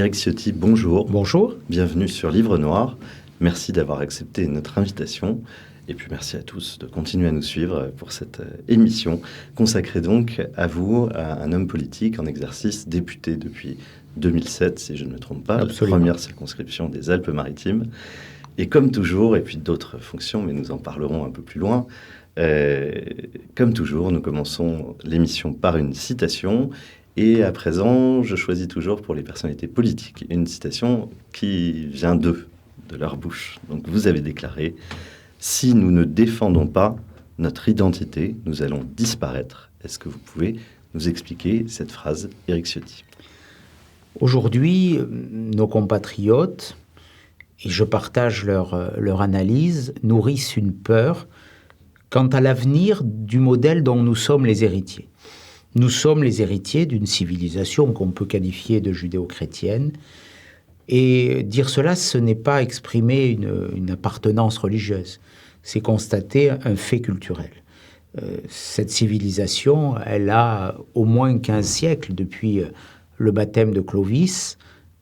Éric Ciotti, bonjour. Bonjour. Bienvenue sur Livre Noir. Merci d'avoir accepté notre invitation. Et puis merci à tous de continuer à nous suivre pour cette émission consacrée donc à vous, à un homme politique en exercice, député depuis 2007, si je ne me trompe pas, Absolument. La première circonscription des Alpes-Maritimes. Et comme toujours, et puis d'autres fonctions, mais nous en parlerons un peu plus loin, comme toujours, nous commençons l'émission par une citation. Et à présent, je choisis toujours pour les personnalités politiques une citation qui vient d'eux, de leur bouche. Donc vous avez déclaré « Si nous ne défendons pas notre identité, nous allons disparaître ». Est-ce que vous pouvez nous expliquer cette phrase, Éric Ciotti ? Aujourd'hui, nos compatriotes, et je partage leur analyse, nourrissent une peur quant à l'avenir du modèle dont nous sommes les héritiers. Nous sommes les héritiers d'une civilisation qu'on peut qualifier de judéo-chrétienne. Et dire cela, ce n'est pas exprimer une appartenance religieuse. C'est constater un fait culturel. Cette civilisation, elle a au moins 15 siècles depuis le baptême de Clovis.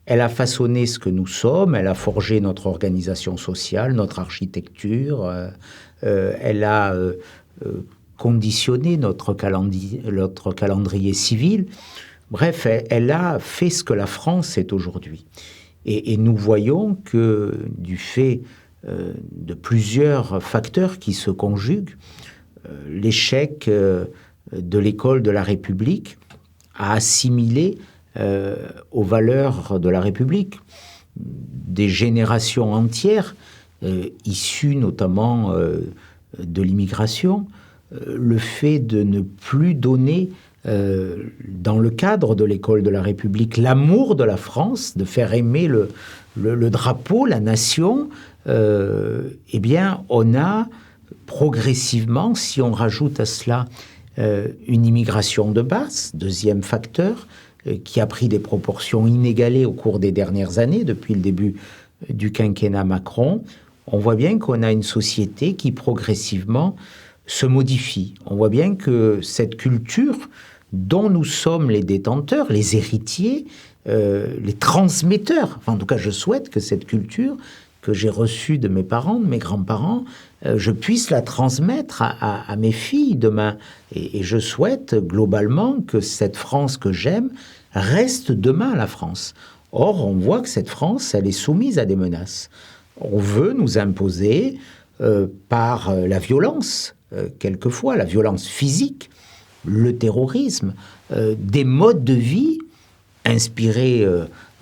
Elle a façonné ce que nous sommes, elle a forgé notre organisation sociale, notre architecture, elle a conditionné notre calendrier civil. Bref, elle a fait ce que la France est aujourd'hui. Et nous voyons que du fait de plusieurs facteurs qui se conjuguent, l'échec de l'école de la République a assimilé aux valeurs de la République des générations entières, issues notamment de l'immigration, le fait de ne plus donner dans le cadre de l'école de la République l'amour de la France, de faire aimer le drapeau, la nation, eh bien on a progressivement, si on rajoute à cela une immigration de masse, deuxième facteur, qui a pris des proportions inégalées au cours des dernières années, depuis le début du quinquennat Macron, on voit bien qu'on a une société qui progressivement se modifie. On voit bien que cette culture dont nous sommes les détenteurs, les héritiers, les transmetteurs, enfin, en tout cas je souhaite que cette culture que j'ai reçue de mes parents, de mes grands-parents, je puisse la transmettre à mes filles demain. Et je souhaite globalement que cette France que j'aime reste demain la France. Or, on voit que cette France, elle est soumise à des menaces. On veut nous imposer par la violence, quelquefois la violence physique, le terrorisme, des modes de vie inspirés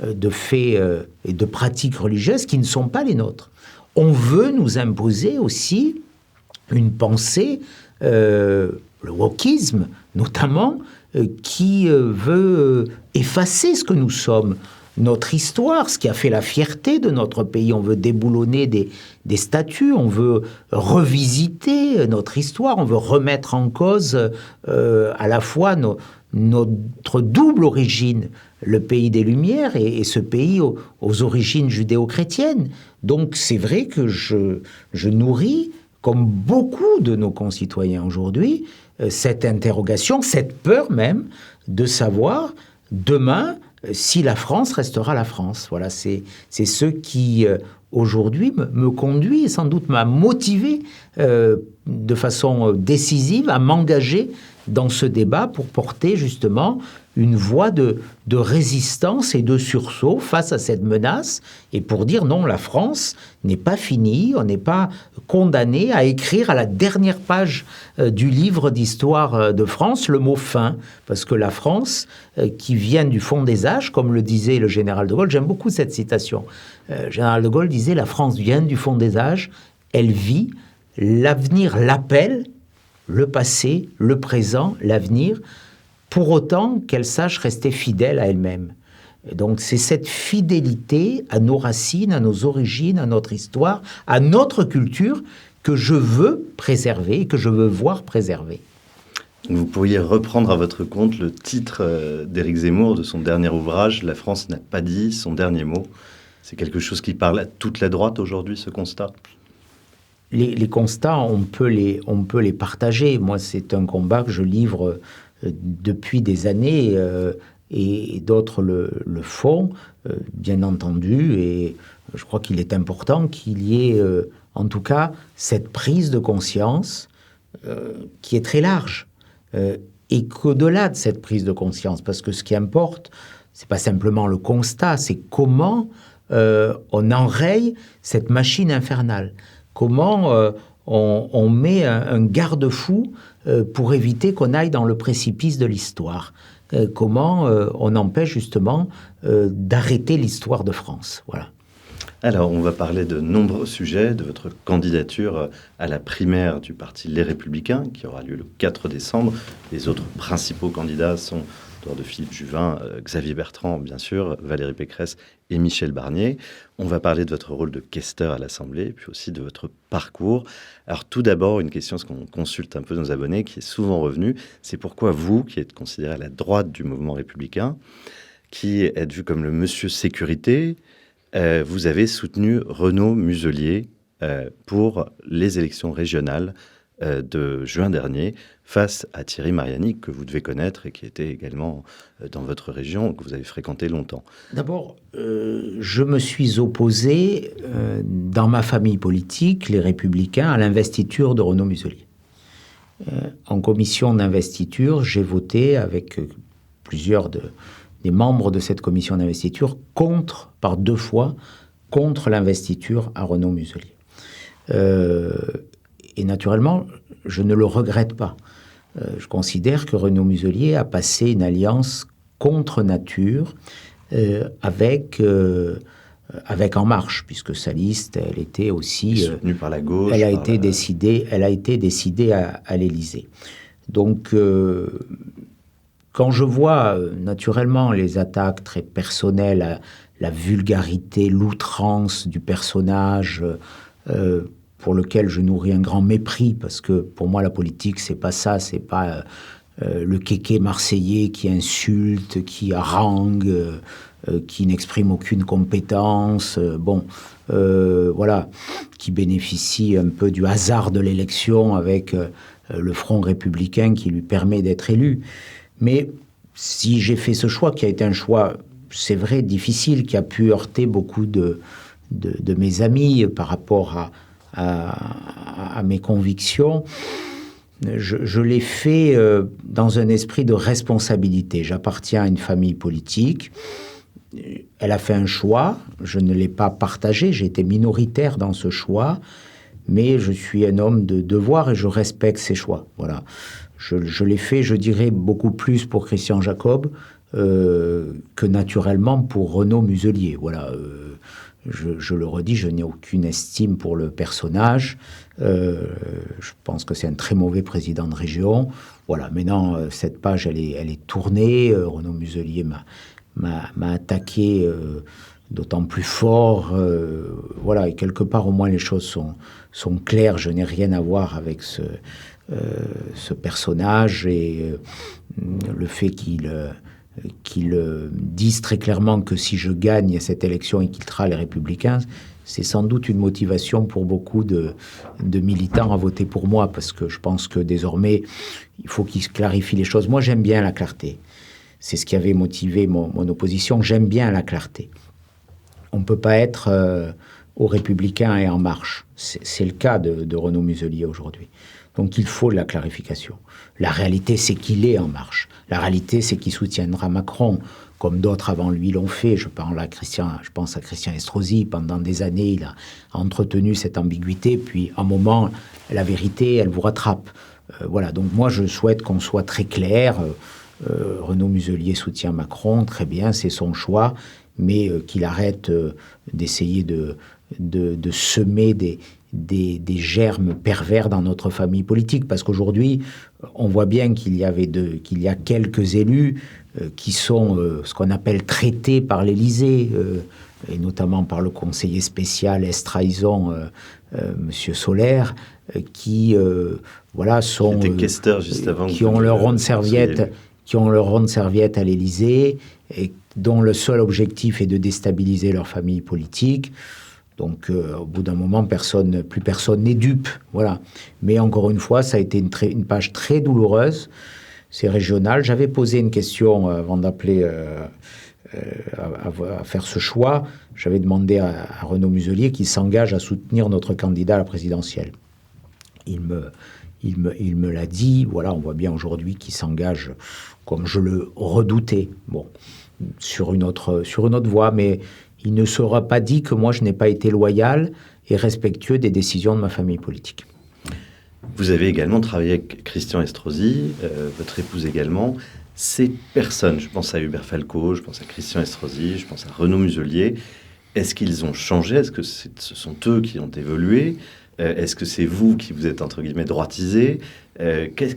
de faits et de pratiques religieuses qui ne sont pas les nôtres. On veut nous imposer aussi une pensée, le wokisme notamment, qui veut effacer ce que nous sommes, notre histoire, ce qui a fait la fierté de notre pays. On veut déboulonner des statues, on veut revisiter notre histoire, on veut remettre en cause à la fois notre double origine, le pays des Lumières et ce pays aux origines judéo-chrétiennes. Donc c'est vrai que je nourris, comme beaucoup de nos concitoyens aujourd'hui, cette interrogation, cette peur même de savoir demain si la France restera la France. Voilà, c'est ce qui aujourd'hui me conduit et sans doute m'a motivé de façon décisive à m'engager dans ce débat pour porter justement une voix de résistance et de sursaut face à cette menace et pour dire non, la France n'est pas finie, on n'est pas condamné à écrire à la dernière page du livre d'histoire de France le mot fin, parce que la France qui vient du fond des âges, comme le disait le général de Gaulle, j'aime beaucoup cette citation, le général de Gaulle disait la France vient du fond des âges, elle vit, l'avenir l'appelle, le passé, le présent, l'avenir, pour autant qu'elle sache rester fidèle à elle-même. Et donc c'est cette fidélité à nos racines, à nos origines, à notre histoire, à notre culture que je veux préserver, que je veux voir préserver. Vous pourriez reprendre à votre compte le titre d'Éric Zemmour de son dernier ouvrage « La France n'a pas dit son dernier mot ». C'est quelque chose qui parle à toute la droite aujourd'hui, ce constat ? Les constats, on peut les partager. Moi, c'est un combat que je livre depuis des années et d'autres le font, bien entendu, et je crois qu'il est important qu'il y ait, en tout cas, cette prise de conscience qui est très large, et qu'au-delà de cette prise de conscience, parce que ce qui importe, c'est pas simplement le constat, c'est comment on enraye cette machine infernale, comment on met un garde-fou pour éviter qu'on aille dans le précipice de l'histoire. Comment on empêche justement d'arrêter l'histoire de France. Voilà. Alors, on va parler de nombreux sujets, de votre candidature à la primaire du parti Les Républicains, qui aura lieu le 4 décembre. Les autres principaux candidats sont, dehors de Philippe Juvin, Xavier Bertrand, bien sûr, Valérie Pécresse et Michel Barnier. On va parler de votre rôle de questeur à l'Assemblée, puis aussi de votre parcours. Alors, tout d'abord, une question, ce qu'on consulte un peu nos abonnés, qui est souvent revenue, c'est pourquoi vous, qui êtes considéré à la droite du mouvement républicain, qui êtes vu comme le monsieur sécurité, vous avez soutenu Renaud Muselier pour les élections régionales de juin dernier face à Thierry Mariani, que vous devez connaître et qui était également dans votre région, que vous avez fréquenté longtemps. D'abord, je me suis opposé dans ma famille politique, les Républicains, à l'investiture de Renaud Muselier. En commission d'investiture, j'ai voté avec plusieurs des membres de cette commission d'investiture par 2 fois, contre l'investiture à Renaud Muselier. Et naturellement, je ne le regrette pas. Je considère que Renaud Muselier a passé une alliance contre nature avec En Marche, puisque sa liste, elle était aussi soutenue par la gauche. Elle a été décidée à l'Élysée. Donc, quand je vois naturellement les attaques très personnelles, la vulgarité, l'outrance du personnage, pour lequel je nourris un grand mépris, parce que pour moi la politique c'est pas ça, c'est pas le kéké marseillais qui insulte, qui harangue, qui n'exprime aucune compétence, voilà, qui bénéficie un peu du hasard de l'élection avec le Front républicain qui lui permet d'être élu. Mais si j'ai fait ce choix, qui a été un choix, c'est vrai, difficile, qui a pu heurter beaucoup de mes amis par rapport à mes convictions, je l'ai fait dans un esprit de responsabilité. J'appartiens à une famille politique. Elle a fait un choix, je ne l'ai pas partagé, j'ai été minoritaire dans ce choix, mais je suis un homme de devoir et je respecte ses choix. Voilà. Je l'ai fait, je dirais, beaucoup plus pour Christian Jacob que naturellement pour Renaud Muselier. Voilà. Je le redis, je n'ai aucune estime pour le personnage. Je pense que c'est un très mauvais président de région. Voilà. Maintenant, cette page, elle est tournée. Renaud Muselier m'a attaqué d'autant plus fort. Voilà. Et quelque part, au moins, les choses sont claires. Je n'ai rien à voir avec ce personnage et le fait qu'il dise très clairement que si je gagne cette élection, il quittera les Républicains, c'est sans doute une motivation pour beaucoup de militants à voter pour moi, parce que je pense que désormais, il faut qu'ils clarifient les choses. Moi, j'aime bien la clarté. C'est ce qui avait motivé mon opposition. J'aime bien la clarté. On ne peut pas être aux Républicains et En Marche. C'est le cas de Renaud Muselier aujourd'hui. Donc il faut de la clarification. La réalité, c'est qu'il est En Marche. La réalité, c'est qu'il soutiendra Macron, comme d'autres avant lui l'ont fait. Je pense à Christian Estrosi. Pendant des années, il a entretenu cette ambiguïté. Puis, à un moment, la vérité, elle vous rattrape. Voilà. Donc moi, je souhaite qu'on soit très clair. Renaud Muselier soutient Macron. Très bien, c'est son choix. Mais qu'il arrête d'essayer de semer des germes pervers dans notre famille politique, parce qu'aujourd'hui, on voit bien qu'il y a quelques élus qui sont ce qu'on appelle traités par l'Élysée, et notamment par le conseiller spécial Est-Trahison, Monsieur Solaire, qui sont questeur juste avant qui ont leur ronde serviette à l'Élysée et dont le seul objectif est de déstabiliser leur famille politique. Donc, au bout d'un moment, plus personne n'est dupe. Voilà. Mais encore une fois, ça a été une page très douloureuse. c'est régional. J'avais posé une question avant d'appeler à faire ce choix. J'avais demandé à Renaud Muselier qu'il s'engage à soutenir notre candidat à la présidentielle. Il me l'a dit. Voilà, on voit bien aujourd'hui qu'il s'engage, comme je le redoutais, sur une autre voie. Mais il ne sera pas dit que moi, je n'ai pas été loyal et respectueux des décisions de ma famille politique. Vous avez également travaillé avec Christian Estrosi, votre épouse également. Ces personnes, je pense à Hubert Falco, je pense à Christian Estrosi, je pense à Renaud Muselier, est-ce qu'ils ont changé? Est-ce que ce sont eux qui ont évolué? Est-ce que c'est vous qui vous êtes, entre guillemets, droitisé?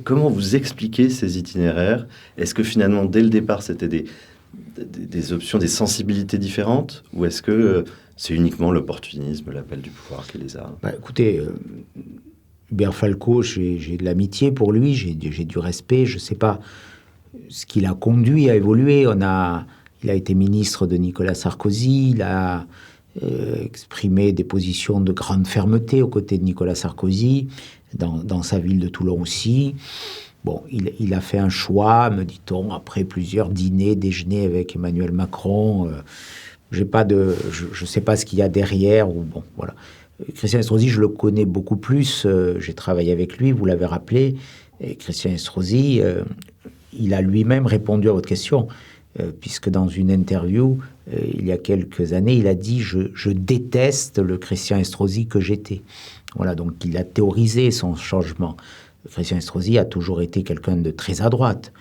Comment vous expliquez ces itinéraires? Est-ce que finalement, dès le départ, c'était des options, des sensibilités différentes? Ou est-ce que c'est uniquement l'opportunisme, l'appel du pouvoir qui les a... Écoutez, Hubert Falco, j'ai de l'amitié pour lui, j'ai du respect, je ne sais pas ce qui l'a conduit à évoluer. Il a été ministre de Nicolas Sarkozy, il a exprimé des positions de grande fermeté aux côtés de Nicolas Sarkozy, dans sa ville de Toulon aussi. Il a fait un choix, me dit-on, après plusieurs dîners, déjeuners avec Emmanuel Macron. Je ne sais pas ce qu'il y a derrière. Voilà. Christian Estrosi, je le connais beaucoup plus. J'ai travaillé avec lui, vous l'avez rappelé. Et Christian Estrosi, il a lui-même répondu à votre question, puisque dans une interview, il y a quelques années, il a dit « Je déteste le Christian Estrosi que j'étais ». Voilà, donc il a théorisé son changement. Christian Estrosi a toujours été quelqu'un de très à droite.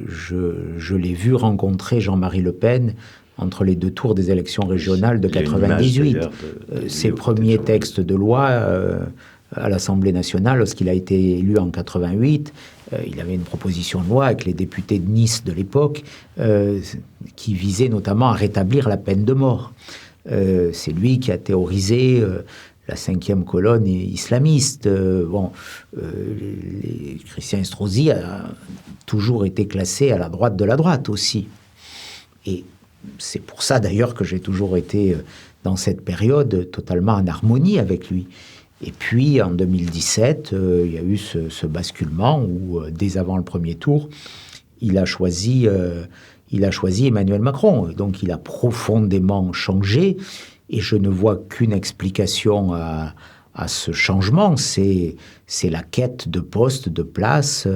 Je l'ai vu rencontrer Jean-Marie Le Pen entre les deux tours des élections régionales de 98. Ses premiers textes de loi à l'Assemblée nationale, lorsqu'il a été élu en 88, il avait une proposition de loi avec les députés de Nice de l'époque qui visait notamment à rétablir la peine de mort. C'est lui qui a théorisé la 5e colonne islamiste. Christian Estrosi a toujours été classé à la droite de la droite aussi. Et c'est pour ça d'ailleurs que j'ai toujours été dans cette période totalement en harmonie avec lui. Et puis en 2017, il y a eu ce basculement où dès avant le premier tour, il a choisi Emmanuel Macron. Donc il a profondément changé et je ne vois qu'une explication à ce changement, c'est la quête de poste, de place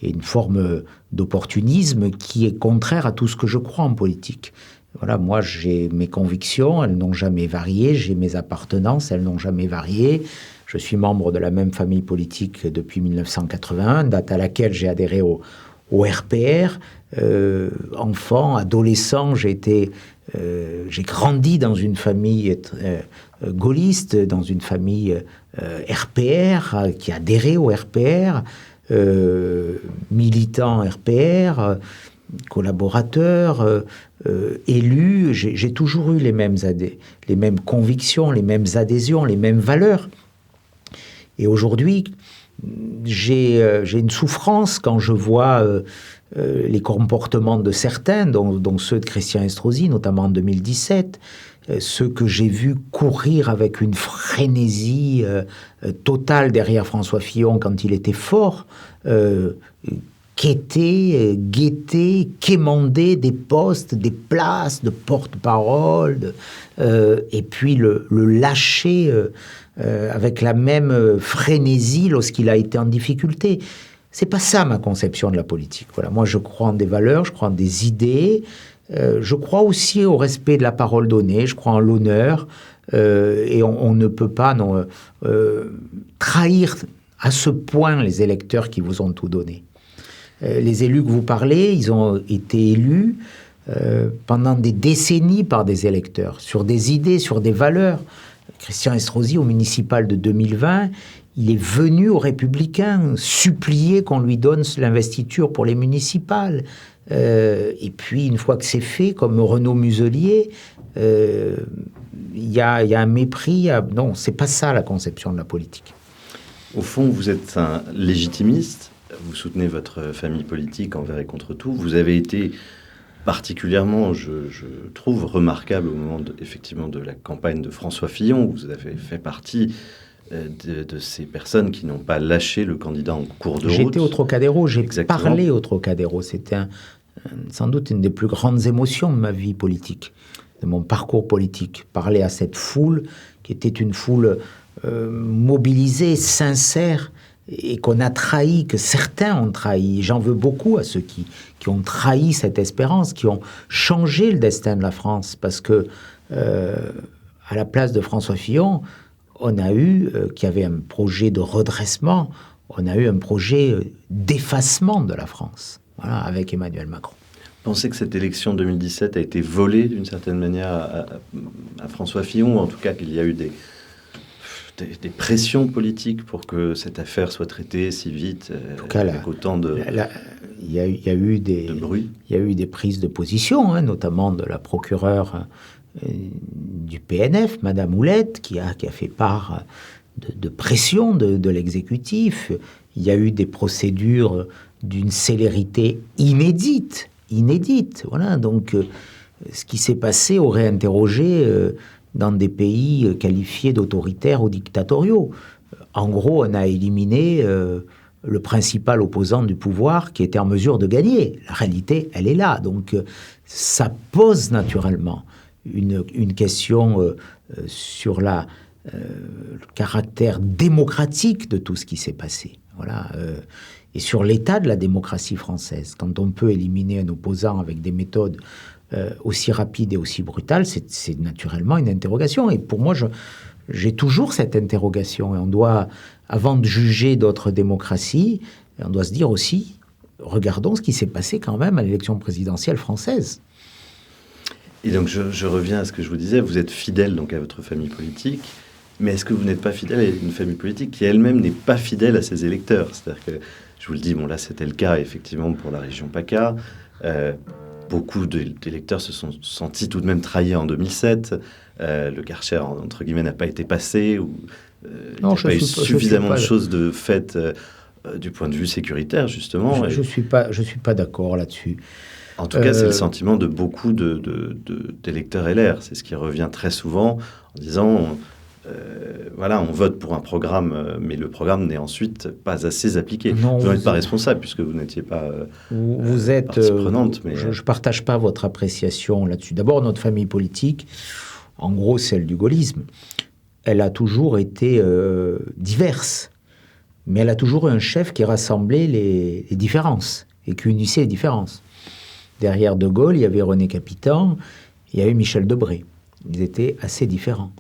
et une forme d'opportunisme qui est contraire à tout ce que je crois en politique. Voilà, moi j'ai mes convictions, elles n'ont jamais varié, j'ai mes appartenances, elles n'ont jamais varié. Je suis membre de la même famille politique depuis 1981, date à laquelle j'ai adhéré au RPR. Enfant, adolescent, j'ai grandi dans une famille gaulliste, dans une famille RPR, qui adhérait au RPR, militant RPR, collaborateur, élu. J'ai toujours eu les mêmes convictions, les mêmes adhésions, les mêmes valeurs. Et aujourd'hui, j'ai une souffrance quand je vois les comportements de certains, dont ceux de Christian Estrosi, notamment en 2017, ceux que j'ai vus courir avec une frénésie totale derrière François Fillon quand il était fort, guetter, quémander des postes, des places de porte-parole, et puis le lâcher avec la même frénésie lorsqu'il a été en difficulté. C'est pas ça ma conception de la politique. Voilà, moi je crois en des valeurs, je crois en des idées, je crois aussi au respect de la parole donnée, je crois en l'honneur, et on ne peut pas trahir à ce point les électeurs qui vous ont tout donné. Les élus que vous parlez, ils ont été élus pendant des décennies par des électeurs, sur des idées, sur des valeurs. Christian Estrosi, au municipal de 2020, il est venu aux Républicains supplier qu'on lui donne l'investiture pour les municipales. Et puis, une fois que c'est fait, comme Renaud Muselier, il y a un mépris. Non, c'est pas ça la conception de la politique. Au fond, vous êtes un légitimiste. Vous soutenez votre famille politique envers et contre tout. Vous avez été particulièrement, je trouve, remarquable au moment effectivement de la campagne de François Fillon. Vous avez fait partie de ces personnes qui n'ont pas lâché le candidat en cours de route. J'étais au Trocadéro, j'ai Exactement. parlé au Trocadéro. C'était sans doute une des plus grandes émotions de ma vie politique, de mon parcours politique. Parler à cette foule qui était une foule mobilisée, sincère, et qu'on a trahi, que certains ont trahi. J'en veux beaucoup à ceux qui ont trahi cette espérance, qui ont changé le destin de la France, parce que à la place de François Fillon, on a eu, qui avait un projet de redressement, on a eu un projet d'effacement de la France, voilà, avec Emmanuel Macron. Pensez que cette élection 2017 a été volée d'une certaine manière à François Fillon, ou en tout cas qu'il y a eu des pressions politiques pour que cette affaire soit traitée si vite, en tout cas, avec autant de il y a eu des bruit. Il y a eu des prises de position, notamment de la procureure du PNF, Madame Houlette, qui a fait part de pression de l'exécutif. Il y a eu des procédures d'une célérité inédite. Voilà, donc ce qui s'est passé aurait interrogé dans des pays qualifiés d'autoritaires ou dictatoriaux. En gros, on a éliminé le principal opposant du pouvoir qui était en mesure de gagner. La réalité, elle est là. Donc ça pose naturellement une question sur le caractère démocratique de tout ce qui s'est passé. Voilà, et sur l'état de la démocratie française. Quand on peut éliminer un opposant avec des méthodes aussi rapides et aussi brutales, c'est naturellement une interrogation. Et pour moi, j'ai toujours cette interrogation. Et on doit, avant de juger d'autres démocraties, on doit se dire aussi, regardons ce qui s'est passé quand même à l'élection présidentielle française. Et donc je reviens à ce que je vous disais, vous êtes fidèle donc à votre famille politique, mais est-ce que vous n'êtes pas fidèle à une famille politique qui elle-même n'est pas fidèle à ses électeurs? C'est-à-dire que, je vous le dis, bon là c'était le cas effectivement pour la région PACA, beaucoup d'électeurs se sont sentis tout de même trahis en 2007, le Karcher entre guillemets n'a pas été passé, ou il n'y a pas eu suffisamment de choses de faites du point de vue sécuritaire justement. Je suis pas d'accord là-dessus. En tout cas, c'est le sentiment de beaucoup d'électeurs LR. C'est ce qui revient très souvent en disant, voilà, on vote pour un programme, mais le programme n'est ensuite pas assez appliqué. Non, vous n'êtes pas responsable puisque vous n'étiez pas vous êtes partie prenante. Mais je ne partage pas votre appréciation là-dessus. D'abord, notre famille politique, en gros celle du gaullisme, elle a toujours été diverse, mais elle a toujours eu un chef qui rassemblait les différences et qui unissait les différences. Derrière De Gaulle, il y avait René Capitan, il y avait Michel Debré. Ils étaient assez différents.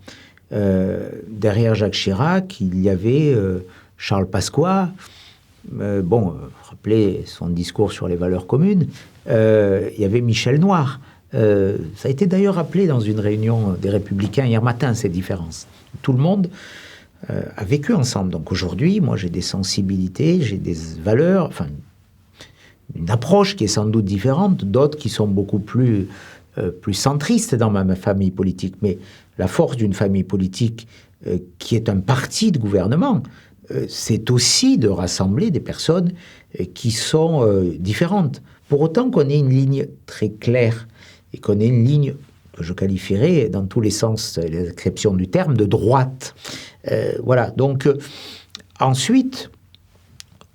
Derrière Jacques Chirac, il y avait Charles Pasqua. Rappelez son discours sur les valeurs communes. Il y avait Michel Noir. Ça a été d'ailleurs rappelé dans une réunion des Républicains hier matin, ces différences. Tout le monde a vécu ensemble. Donc aujourd'hui, moi j'ai des sensibilités, j'ai des valeurs, enfin une approche qui est sans doute différente, d'autres qui sont beaucoup plus centristes dans ma famille politique. Mais la force d'une famille politique qui est un parti de gouvernement, c'est aussi de rassembler des personnes qui sont différentes. Pour autant qu'on ait une ligne très claire et qu'on ait une ligne que je qualifierais, dans tous les sens, les acceptions du terme, de droite. Voilà. Donc, ensuite,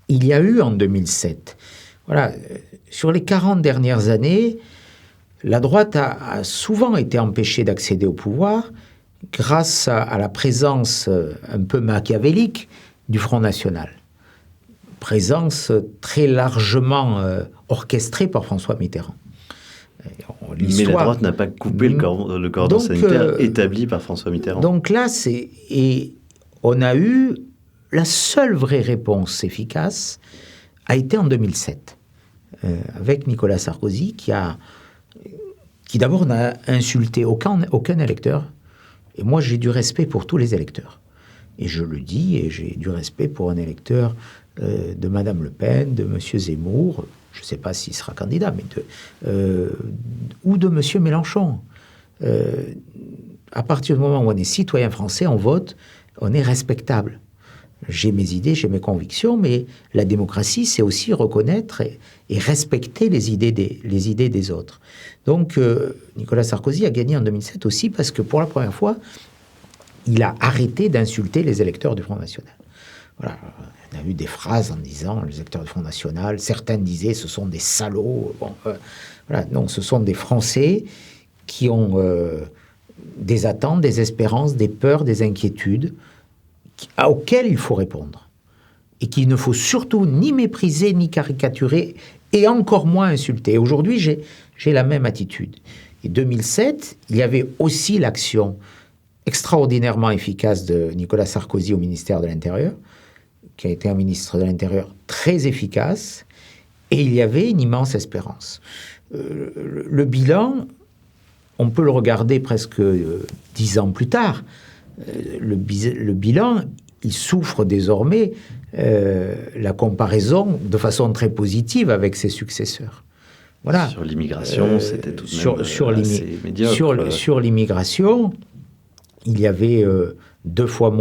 il y a eu en 2007... Voilà, sur les 40 dernières années, la droite a souvent été empêchée d'accéder au pouvoir grâce à la présence un peu machiavélique du Front National. Présence très largement orchestrée par François Mitterrand. Mais la droite n'a pas coupé le cordon sanitaire établi par François Mitterrand. Donc là, et on a eu la seule vraie réponse efficace a été en 2007. Avec Nicolas Sarkozy, qui d'abord n'a insulté aucun électeur. Et moi, j'ai du respect pour tous les électeurs. Et je le dis, et j'ai du respect pour un électeur de Madame Le Pen, de Monsieur Zemmour, je ne sais pas s'il sera candidat, mais ou de Monsieur Mélenchon. À partir du moment où on est citoyen français, on vote, on est respectable. J'ai mes idées, j'ai mes convictions, mais la démocratie, c'est aussi reconnaître et respecter les idées des autres. Donc, Nicolas Sarkozy a gagné en 2007 aussi parce que pour la première fois, il a arrêté d'insulter les électeurs du Front National. Voilà. On a eu des phrases en disant les électeurs du Front National, certains disaient ce sont des salauds. Bon, voilà. Non, ce sont des Français qui ont des attentes, des espérances, des peurs, des inquiétudes auxquelles il faut répondre. Et qu'il ne faut surtout ni mépriser, ni caricaturer, et encore moins insulter. Et aujourd'hui, j'ai la même attitude. Et 2007, il y avait aussi l'action extraordinairement efficace de Nicolas Sarkozy au ministère de l'Intérieur, qui a été un ministre de l'Intérieur très efficace, et il y avait une immense espérance. Le bilan, on peut le regarder presque 10 ans plus tard. Le bilan, il souffre désormais la comparaison de façon très positive avec ses successeurs. Voilà. Sur l'immigration, c'était tout de même assez médiocre. Sur l'immigration, il y avait deux fois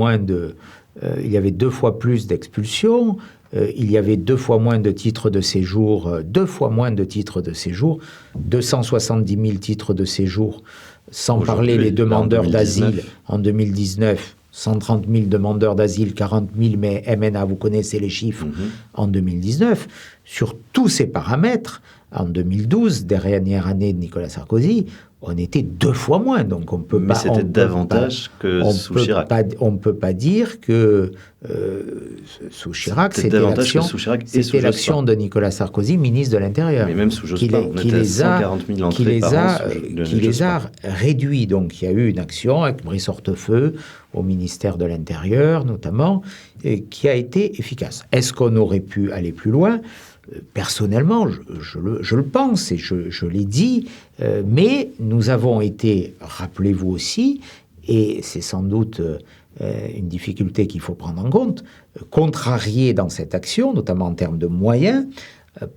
plus d'expulsions, il y avait 2 fois moins de titres de séjour, 270 000 titres de séjour, sans parler des demandeurs d'asile en 2019. 130 000 demandeurs d'asile, 40 000 mais MNA, vous connaissez les chiffres, en 2019. Sur tous ces paramètres, en 2012, dernière année de Nicolas Sarkozy, on était 2 fois moins. Donc on peut mais pas, c'était davantage que sous Chirac. On ne peut pas dire que sous Chirac, c'était l'action de Nicolas Sarkozy, ministre de l'Intérieur. Mais même sous Jospin, on était à 140 000 entrées par an. Qui les a réduits. Donc il y a eu une action avec Brice Hortefeux au ministère de l'Intérieur, notamment, qui a été efficace. Est-ce qu'on aurait pu aller plus loin ? Personnellement, je le pense et je l'ai dit, mais nous avons été, rappelez-vous aussi, et c'est sans doute une difficulté qu'il faut prendre en compte, contrariés dans cette action, notamment en termes de moyens,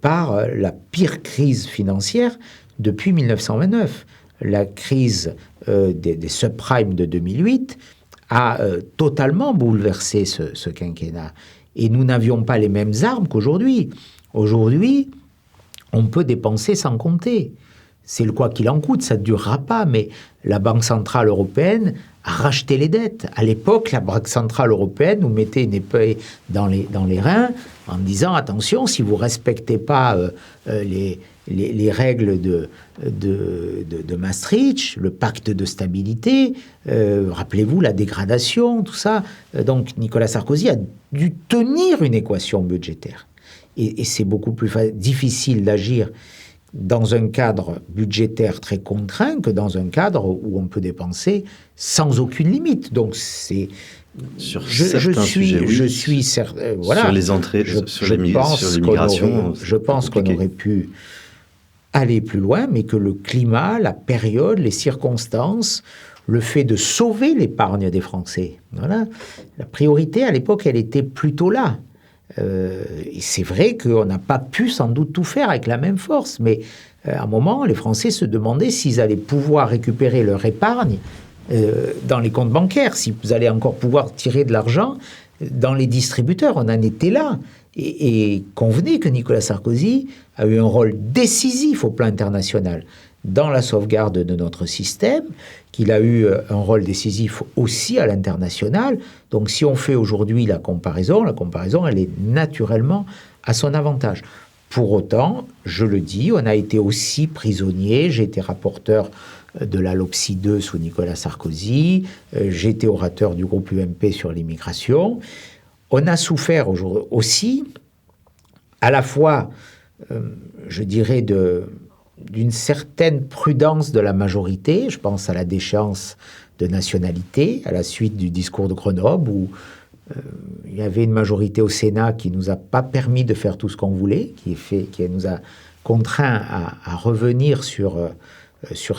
par la pire crise financière depuis 1929. La crise des subprimes de 2008 a totalement bouleversé ce quinquennat. Et nous n'avions pas les mêmes armes qu'aujourd'hui. Aujourd'hui, on peut dépenser sans compter. C'est le quoi qu'il en coûte, ça ne durera pas, mais la Banque Centrale Européenne a racheté les dettes. À l'époque, la Banque Centrale Européenne nous mettait une épée dans les reins en disant « Attention, si vous ne respectez pas les règles de Maastricht, le pacte de stabilité, rappelez-vous la dégradation, tout ça. » Donc Nicolas Sarkozy a dû tenir une équation budgétaire. Et c'est beaucoup plus difficile d'agir dans un cadre budgétaire très contraint que dans un cadre où on peut dépenser sans aucune limite. Donc c'est... Sur les entrées, sur l'immigration... Je pense qu'on aurait pu aller plus loin, mais que le climat, la période, les circonstances, le fait de sauver l'épargne des Français, voilà. La priorité à l'époque, elle était plutôt là. Et c'est vrai qu'on n'a pas pu sans doute tout faire avec la même force, mais à un moment, les Français se demandaient s'ils allaient pouvoir récupérer leur épargne dans les comptes bancaires, si vous allez encore pouvoir tirer de l'argent dans les distributeurs. On en était là. Et convenez que Nicolas Sarkozy a eu un rôle décisif au plan international dans la sauvegarde de notre système, qu'il a eu un rôle décisif aussi à l'international. Donc si on fait aujourd'hui la comparaison, elle est naturellement à son avantage. Pour autant, je le dis, on a été aussi prisonnier. J'ai été rapporteur de la LOPSI 2 sous Nicolas Sarkozy. J'ai été orateur du groupe UMP sur l'immigration. On a souffert aussi, à la fois, je dirais, d'une certaine prudence de la majorité. Je pense à la déchéance de nationalité, à la suite du discours de Grenoble, où il y avait une majorité au Sénat qui ne nous a pas permis de faire tout ce qu'on voulait, qui nous a contraints à revenir sur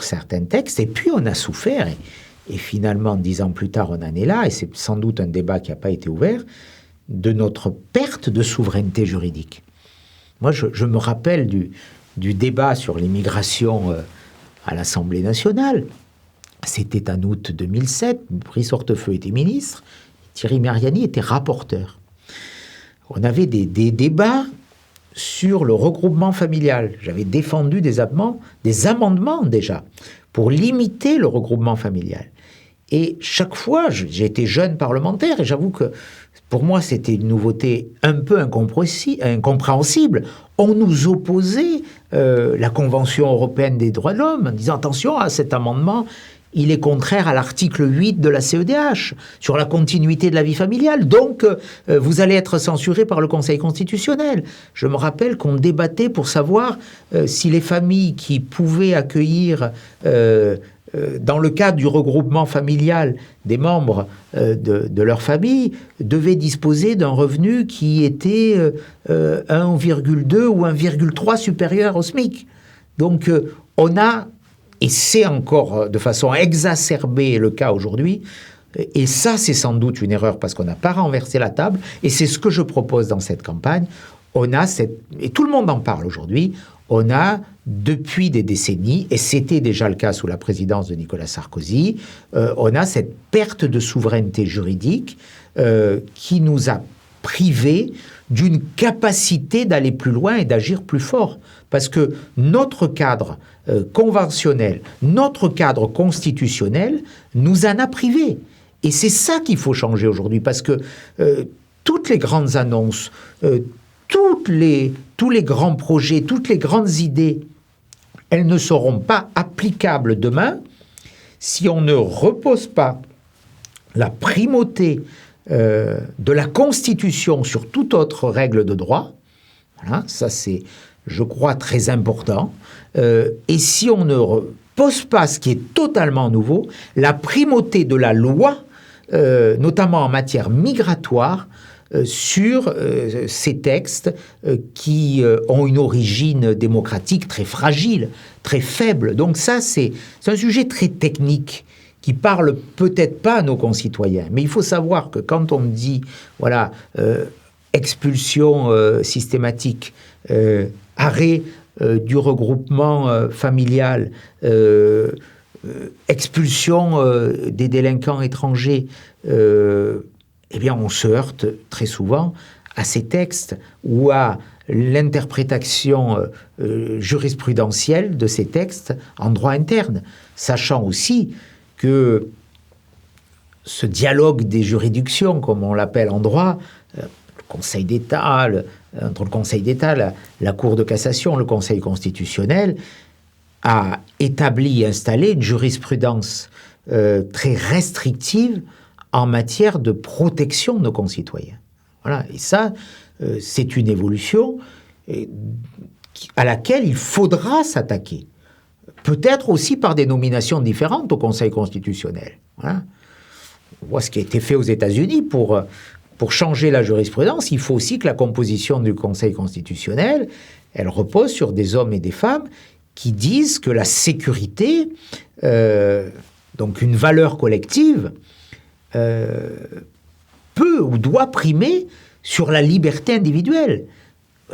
certains textes. Et puis on a souffert, et finalement, 10 ans plus tard, on en est là, et c'est sans doute un débat qui n'a pas été ouvert, de notre perte de souveraineté juridique. Moi, je me rappelle du débat sur l'immigration à l'Assemblée nationale. C'était en août 2007, Brice Hortefeux était ministre, Thierry Mariani était rapporteur. On avait des débats sur le regroupement familial. J'avais défendu des amendements déjà pour limiter le regroupement familial. Et chaque fois, j'ai été jeune parlementaire, et j'avoue que pour moi, c'était une nouveauté un peu incompréhensible. On nous opposait la Convention européenne des droits de l'homme, en disant, attention, à cet amendement, il est contraire à l'article 8 de la CEDH, sur la continuité de la vie familiale. Donc, vous allez être censuré par le Conseil constitutionnel. Je me rappelle qu'on débattait pour savoir si les familles qui pouvaient accueillir, dans le cadre du regroupement familial des membres de leur famille, devaient disposer d'un revenu qui était 1,2 ou 1,3 supérieur au SMIC. Donc, on a... Et c'est encore de façon exacerbée le cas aujourd'hui. Et ça, c'est sans doute une erreur parce qu'on n'a pas renversé la table. Et c'est ce que je propose dans cette campagne. Et tout le monde en parle aujourd'hui, on a, depuis des décennies, et c'était déjà le cas sous la présidence de Nicolas Sarkozy, on a cette perte de souveraineté juridique qui nous a privés d'une capacité d'aller plus loin et d'agir plus fort. Parce que notre cadre conventionnel, notre cadre constitutionnel nous en a privés. Et c'est ça qu'il faut changer aujourd'hui, parce que toutes les grandes annonces, tous les grands projets, toutes les grandes idées, elles ne seront pas applicables demain si on ne repose pas la primauté de la Constitution sur toute autre règle de droit. Voilà, ça c'est, je crois, très important. Et si on ne pose pas ce qui est totalement nouveau, la primauté de la loi, notamment en matière migratoire, sur ces textes qui ont une origine démocratique très fragile, très faible. Donc ça, c'est un sujet très technique qui parle peut-être pas à nos concitoyens. Mais il faut savoir que quand on dit, voilà, expulsion systématique, arrêt du regroupement familial, expulsion des délinquants étrangers, eh bien, on se heurte très souvent à ces textes ou à l'interprétation jurisprudentielle de ces textes en droit interne, sachant aussi que ce dialogue des juridictions, comme on l'appelle en droit, le Conseil d'État, entre le Conseil d'État, la Cour de cassation, le Conseil constitutionnel, a établi et installé une jurisprudence très restrictive en matière de protection de nos concitoyens. Voilà. Et ça, c'est une évolution à laquelle il faudra s'attaquer. Peut-être aussi par des nominations différentes au Conseil constitutionnel. Voilà. On voit ce qui a été fait aux États-Unis pour changer la jurisprudence. Il faut aussi que la composition du Conseil constitutionnel, elle repose sur des hommes et des femmes qui disent que la sécurité, donc une valeur collective, peut ou doit primer sur la liberté individuelle.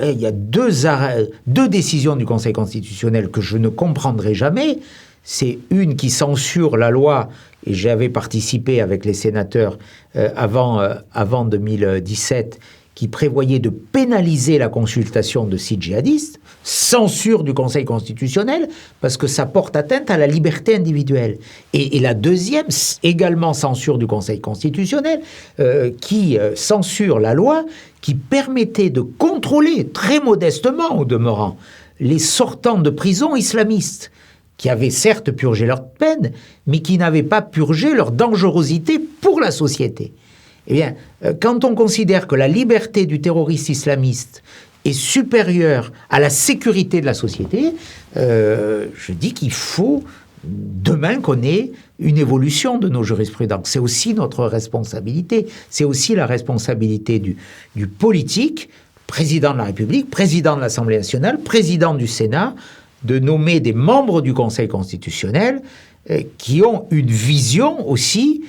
Il y a deux décisions du Conseil constitutionnel que je ne comprendrai jamais. C'est une qui censure la loi, et j'avais participé avec les sénateurs avant 2017, qui prévoyait de pénaliser la consultation de sites djihadistes, censure du Conseil constitutionnel, parce que ça porte atteinte à la liberté individuelle. Et la deuxième, également censure du Conseil constitutionnel, qui censure la loi qui permettait de contrôler, très modestement au demeurant, les sortants de prison islamistes, qui avaient certes purgé leur peine, mais qui n'avaient pas purgé leur dangerosité pour la société. Eh bien, quand on considère que la liberté du terroriste islamiste est supérieure à la sécurité de la société, je dis qu'il faut demain qu'on ait une évolution de nos jurisprudences. C'est aussi notre responsabilité. C'est aussi la responsabilité du politique, président de la République, président de l'Assemblée nationale, président du Sénat, de nommer des membres du Conseil constitutionnel qui ont une vision aussi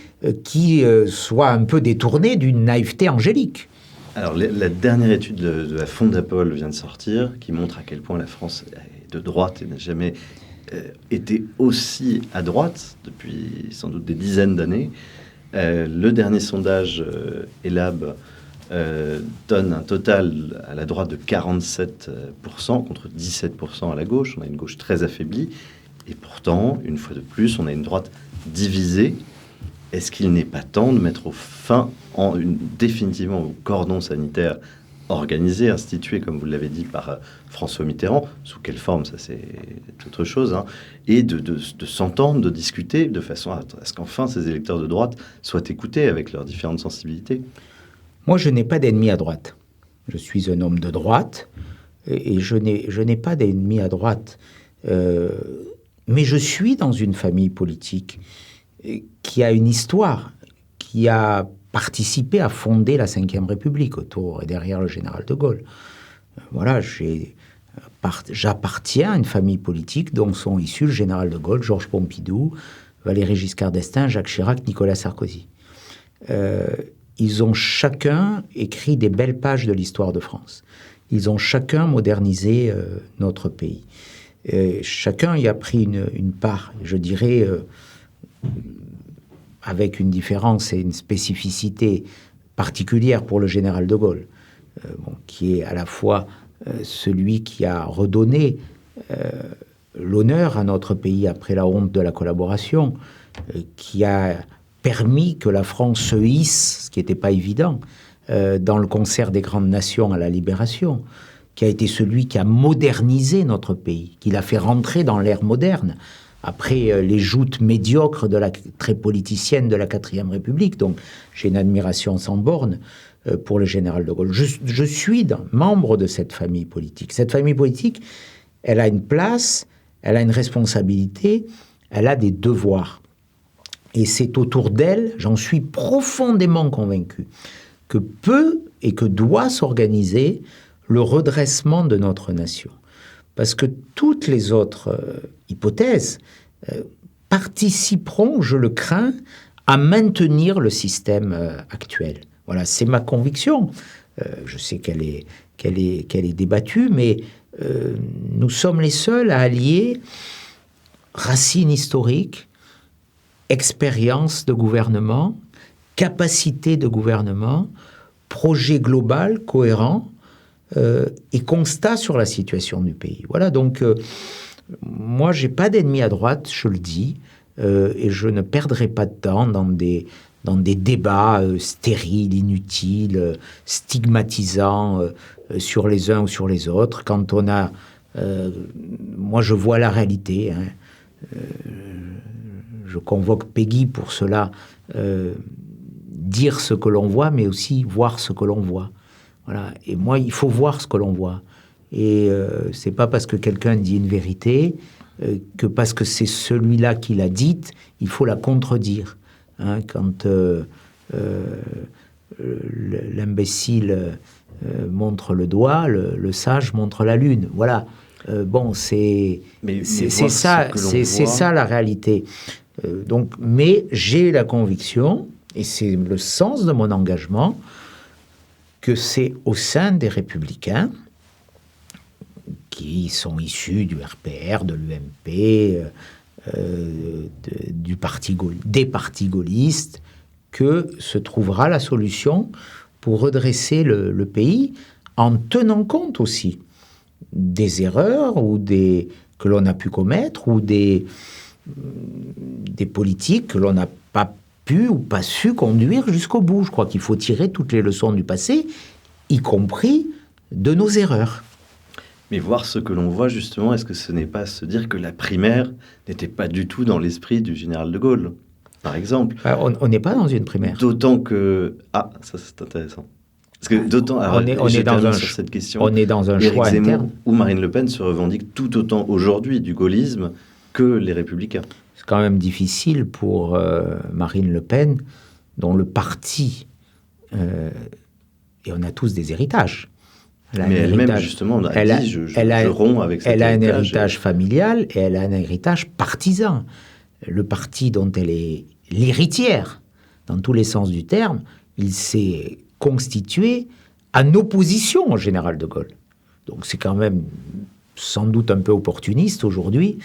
qui soit un peu détournée d'une naïveté angélique. Alors, la dernière étude de la Fondapol vient de sortir, qui montre à quel point la France est de droite et n'a jamais été aussi à droite depuis sans doute des dizaines d'années. Le dernier sondage Elab donne un total à la droite de 47% contre 17% à la gauche. On a une gauche très affaiblie. Et pourtant, une fois de plus, on a une droite divisée est-ce qu'il n'est pas temps de mettre fin définitivement au cordon sanitaire organisé, institué, comme vous l'avez dit, par François Mitterrand, sous quelle forme, ça c'est autre chose, hein, et de s'entendre, de discuter, de façon à ce qu'enfin ces électeurs de droite soient écoutés avec leurs différentes sensibilités? Moi, je n'ai pas d'ennemis à droite. Je suis un homme de droite, et je n'ai pas d'ennemis à droite. Mais je suis dans une famille politique qui a une histoire, qui a participé à fonder la Ve République autour et derrière le général de Gaulle. Voilà, j'appartiens à une famille politique dont sont issus le général de Gaulle, Georges Pompidou, Valéry Giscard d'Estaing, Jacques Chirac, Nicolas Sarkozy. Ils ont chacun écrit des belles pages de l'histoire de France. Ils ont chacun modernisé notre pays. Chacun y a pris une part, je dirais, avec une différence et une spécificité particulière pour le général de Gaulle, qui est à la fois celui qui a redonné l'honneur à notre pays après la honte de la collaboration, qui a permis que la France se hisse, ce qui n'était pas évident, dans le concert des grandes nations à la Libération, qui a été celui qui a modernisé notre pays, qui l'a fait rentrer dans l'ère moderne, après les joutes médiocres très politiciennes de la Quatrième République. Donc j'ai une admiration sans borne pour le général de Gaulle. Je suis membre de cette famille politique. Cette famille politique, elle a une place, elle a une responsabilité, elle a des devoirs. Et c'est autour d'elle, j'en suis profondément convaincu, que peut et que doit s'organiser le redressement de notre nation. Parce que toutes les autres hypothèses participeront, je le crains, à maintenir le système actuel. Voilà, c'est ma conviction. Je sais qu'elle est débattue, mais nous sommes les seuls à allier racines historiques, expérience de gouvernement, capacité de gouvernement, projet global, cohérent, et constat sur la situation du pays. Voilà, donc moi, j'ai pas d'ennemis à droite, je le dis, et je ne perdrai pas de temps dans des débats stériles, inutiles, stigmatisants sur les uns ou sur les autres. Quand on a... moi, je vois la réalité. Hein. Je convoque Peggy pour cela. Dire ce que l'on voit, mais aussi voir ce que l'on voit. Voilà. Et moi, il faut voir ce que l'on voit. Et c'est pas parce que quelqu'un dit une vérité que parce que c'est celui-là qui l'a dite, il faut la contredire. Hein, quand l'imbécile montre le doigt, le sage montre la lune. Voilà. Bon, c'est ça la réalité. Donc, mais j'ai la conviction, et c'est le sens de mon engagement, que c'est au sein des Républicains, qui sont issus du RPR, de l'UMP, des partis gaullistes, que se trouvera la solution pour redresser le pays, en tenant compte aussi des erreurs que l'on a pu commettre, ou des politiques que l'on n'a pas pu ou pas su conduire jusqu'au bout. Je crois qu'il faut tirer toutes les leçons du passé, y compris de nos erreurs. Mais voir ce que l'on voit, justement, est-ce que ce n'est pas se dire que la primaire n'était pas du tout dans l'esprit du général de Gaulle, par exemple? On n'est pas dans une primaire. D'autant que... Ah, ça c'est intéressant. Parce que d'autant... On est dans un choix interne. Ou Marine Le Pen se revendique tout autant aujourd'hui du gaullisme que les Républicains. C'est quand même difficile pour Marine Le Pen, dont le parti... et on a tous des héritages. Mais elle-même, justement, a dit je romps avec cet héritage. Elle a un héritage familial et elle a un héritage partisan. Le parti dont elle est l'héritière, dans tous les sens du terme, il s'est constitué en opposition au général de Gaulle. Donc c'est quand même sans doute un peu opportuniste aujourd'hui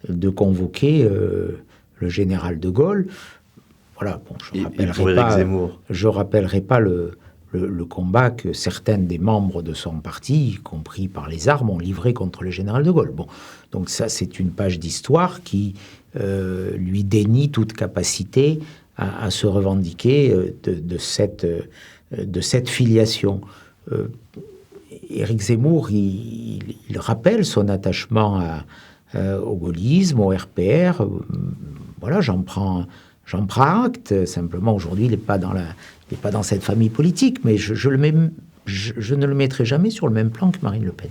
de convoquer le général de Gaulle. Voilà, bon, je rappellerai pas le combat que certains des membres de son parti, y compris par les armes, ont livré contre le général de Gaulle. Bon, donc ça, c'est une page d'histoire qui lui dénie toute capacité à se revendiquer de cette filiation. Éric Zemmour, il rappelle son attachement au gaullisme, au RPR. Voilà, j'en prends acte. Simplement, aujourd'hui, il n'est pas dans cette famille politique, mais je ne le mettrai jamais sur le même plan que Marine Le Pen.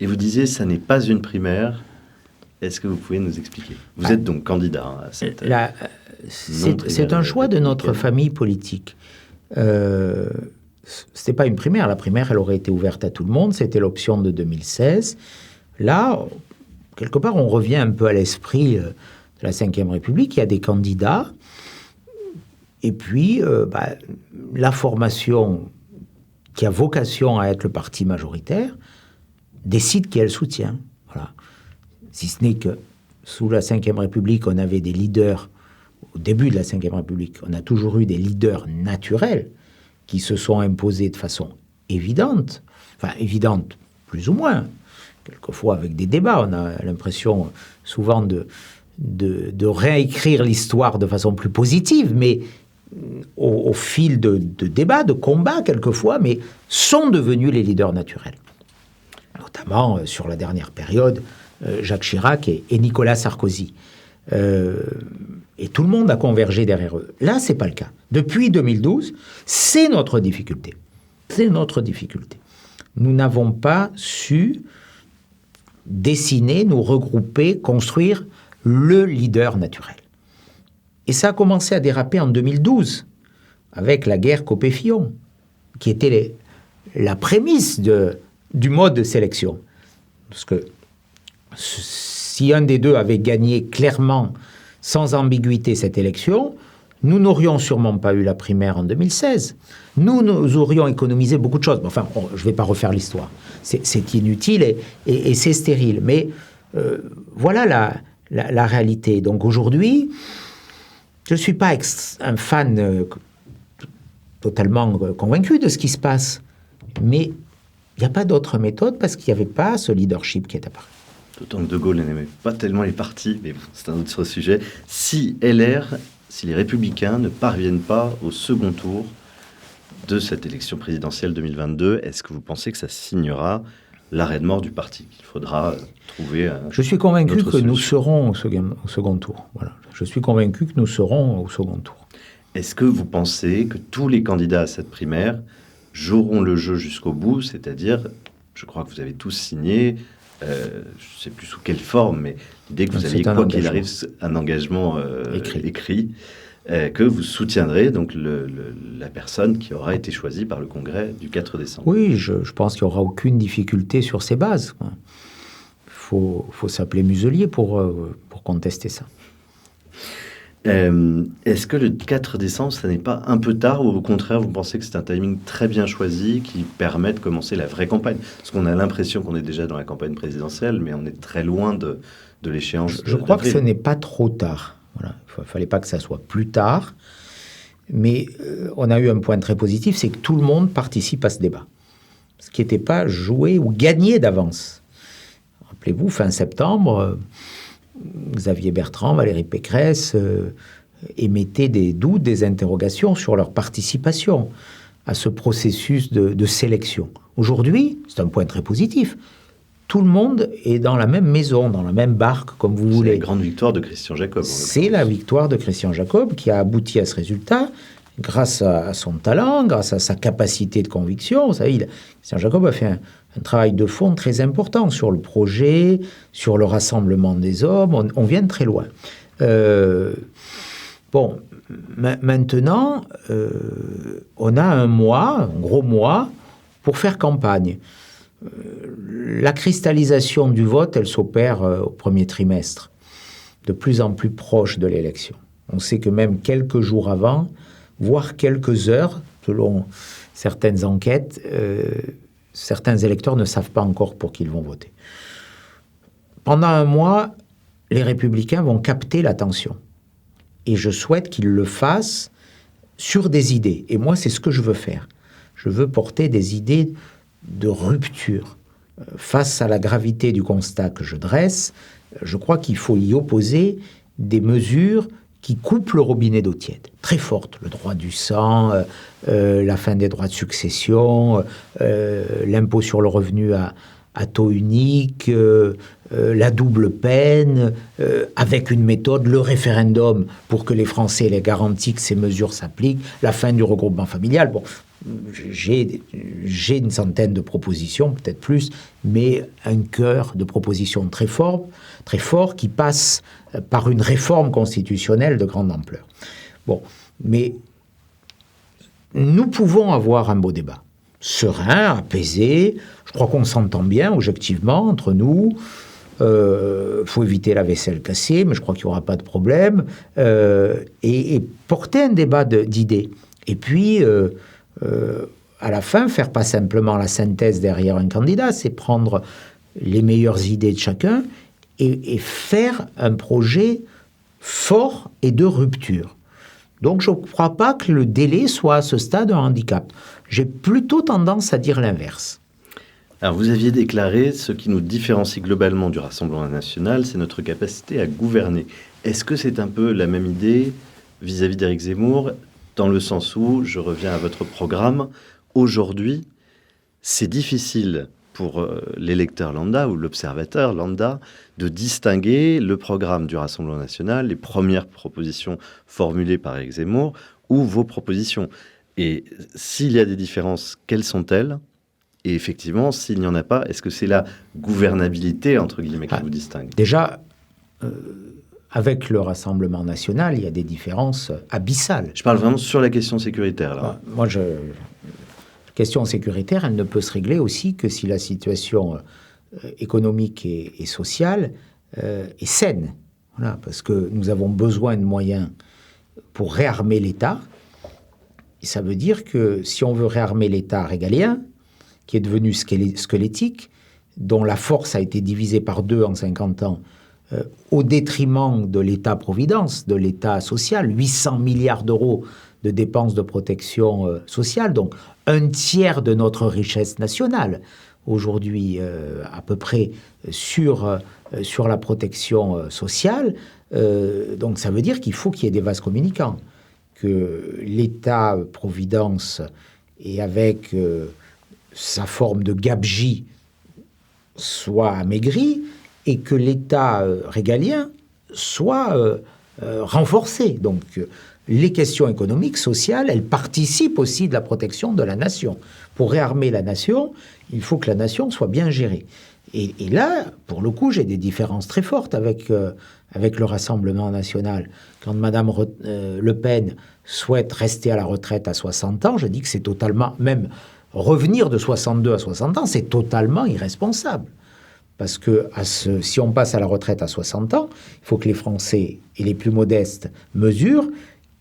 Et vous disiez, ça n'est pas une primaire. Est-ce que vous pouvez nous expliquer? Vous êtes donc candidat à cette... C'est un choix de notre famille politique. C'était pas une primaire. La primaire, elle aurait été ouverte à tout le monde. C'était l'option de 2016. Là, quelque part, on revient un peu à l'esprit de la Ve République. Il y a des candidats. Et puis, la formation qui a vocation à être le parti majoritaire décide qui elle soutient. Voilà. Si ce n'est que sous la Ve République, on avait des leaders. Au début de la Ve République, on a toujours eu des leaders naturels qui se sont imposés de façon évidente, enfin évidente plus ou moins, quelquefois avec des débats. On a l'impression souvent de réécrire l'histoire de façon plus positive, mais au fil de débats, de combats quelquefois, mais sont devenus les leaders naturels. Notamment sur la dernière période, Jacques Chirac et Nicolas Sarkozy. Et tout le monde a convergé derrière eux. Là, c'est pas le cas. Depuis 2012, c'est notre difficulté. C'est notre difficulté. Nous n'avons pas su dessiner, nous regrouper, construire le leader naturel. Et ça a commencé à déraper en 2012, avec la guerre Copé-Fillon, qui était la prémisse du mode de sélection. Parce que si un des deux avait gagné clairement, sans ambiguïté, cette élection, nous n'aurions sûrement pas eu la primaire en 2016. Nous aurions économisé beaucoup de choses. Enfin, je ne vais pas refaire l'histoire. C'est inutile et c'est stérile. Mais voilà la réalité. Donc aujourd'hui, je ne suis pas un fan totalement convaincu de ce qui se passe. Mais il n'y a pas d'autre méthode parce qu'il n'y avait pas ce leadership qui est apparu. D'autant que De Gaulle n'aimait pas tellement les partis, mais c'est un autre sujet. Si les Républicains ne parviennent pas au second tour de cette élection présidentielle 2022, est-ce que vous pensez que ça signera l'arrêt de mort du parti? Il faudra trouver Je suis convaincu que nous serons au second tour. Voilà. Je suis convaincu que nous serons au second tour. Est-ce que vous pensez que tous les candidats à cette primaire joueront le jeu jusqu'au bout? C'est-à-dire, je crois que vous avez tous signé... je ne sais plus sous quelle forme, mais l'idée que vous aviez, quoi qu'il arrive, un engagement écrit que vous soutiendrez donc la personne qui aura été choisie par le Congrès du 4 décembre. Oui, je pense qu'il n'y aura aucune difficulté sur ces bases. Il faut s'appeler Muselier pour contester ça. Est-ce que le 4 décembre, ça n'est pas un peu tard, ou au contraire, vous pensez que c'est un timing très bien choisi qui permet de commencer la vraie campagne? Parce qu'on a l'impression qu'on est déjà dans la campagne présidentielle, mais on est très loin de l'échéance. Je crois que ce n'est pas trop tard. Voilà. Il ne fallait pas que ça soit plus tard. Mais on a eu un point très positif, c'est que tout le monde participe à ce débat. Ce qui n'était pas joué ou gagné d'avance. Rappelez-vous, fin septembre... Xavier Bertrand, Valérie Pécresse émettaient des doutes, des interrogations sur leur participation à ce processus de sélection. Aujourd'hui, c'est un point très positif. Tout le monde est dans la même maison, dans la même barque, comme vous voulez. C'est la grande victoire de Christian Jacob. C'est la victoire de Christian Jacob qui a abouti à ce résultat grâce à son talent, grâce à sa capacité de conviction. Vous savez, Christian Jacob a fait un travail de fond très important sur le projet, sur le rassemblement des hommes. On vient de très loin. Maintenant, on a un gros mois, pour faire campagne. La cristallisation du vote, elle s'opère au premier trimestre, de plus en plus proche de l'élection. On sait que même quelques jours avant, voire quelques heures, selon certaines enquêtes, certains électeurs ne savent pas encore pour qui ils vont voter. Pendant un mois, les Républicains vont capter l'attention. Et je souhaite qu'ils le fassent sur des idées. Et moi, c'est ce que je veux faire. Je veux porter des idées de rupture. Face à la gravité du constat que je dresse, je crois qu'il faut y opposer des mesures qui coupent le robinet d'eau tiède, très fortes. Le droit du sang, la fin des droits de succession, l'impôt sur le revenu à taux unique, la double peine, avec une méthode, le référendum pour que les Français aient les garanties que ces mesures s'appliquent, la fin du regroupement familial. Bon, j'ai une centaine de propositions, peut-être plus, mais un cœur de propositions très fort qui passe par une réforme constitutionnelle de grande ampleur. Bon, mais nous pouvons avoir un beau débat, serein, apaisé. Je crois qu'on s'entend bien, objectivement, entre nous. Faut éviter la vaisselle cassée, mais je crois qu'il n'y aura pas de problème. Et porter un débat d'idées. Et puis, à la fin, faire pas simplement la synthèse derrière un candidat, c'est prendre les meilleures idées de chacun et faire un projet fort et de rupture. Donc, je ne crois pas que le délai soit à ce stade un handicap. J'ai plutôt tendance à dire l'inverse. Alors, vous aviez déclaré, ce qui nous différencie globalement du Rassemblement national, c'est notre capacité à gouverner. Est-ce que c'est un peu la même idée vis-à-vis d'Éric Zemmour, dans le sens où, je reviens à votre programme, aujourd'hui, c'est difficile pour l'électeur lambda ou l'observateur lambda de distinguer le programme du Rassemblement national, les premières propositions formulées par Éric Zemmour, ou vos propositions. Et s'il y a des différences, quelles sont-elles ? Et effectivement, s'il n'y en a pas, est-ce que c'est la gouvernabilité, entre guillemets, qui vous distingue ? Déjà, avec le Rassemblement national, il y a des différences abyssales. Je parle vraiment sur la question sécuritaire, là. La question sécuritaire, elle ne peut se régler aussi que si la situation économique et sociale est saine. Voilà, parce que nous avons besoin de moyens pour réarmer l'État. Et ça veut dire que si on veut réarmer l'État régalien, qui est devenu squelettique, dont la force a été divisée par 2 en 50 ans, au détriment de l'État-providence, de l'État social, 800 milliards d'euros de dépenses de protection sociale, donc un tiers de notre richesse nationale, aujourd'hui à peu près sur la protection sociale. Donc ça veut dire qu'il faut qu'il y ait des vases communicants, que l'État-providence, et avec sa forme de gabegie, soit amaigri, et que l'État régalien soit renforcé. Donc, les questions économiques, sociales, elles participent aussi de la protection de la nation. Pour réarmer la nation, il faut que la nation soit bien gérée. Et là, pour le coup, j'ai des différences très fortes avec le Rassemblement national. Quand Mme Le Pen souhaite rester à la retraite à 60 ans, je dis que c'est totalement... Même revenir de 62 à 60 ans, c'est totalement irresponsable. Parce que si on passe à la retraite à 60 ans, il faut que les Français et les plus modestes mesurent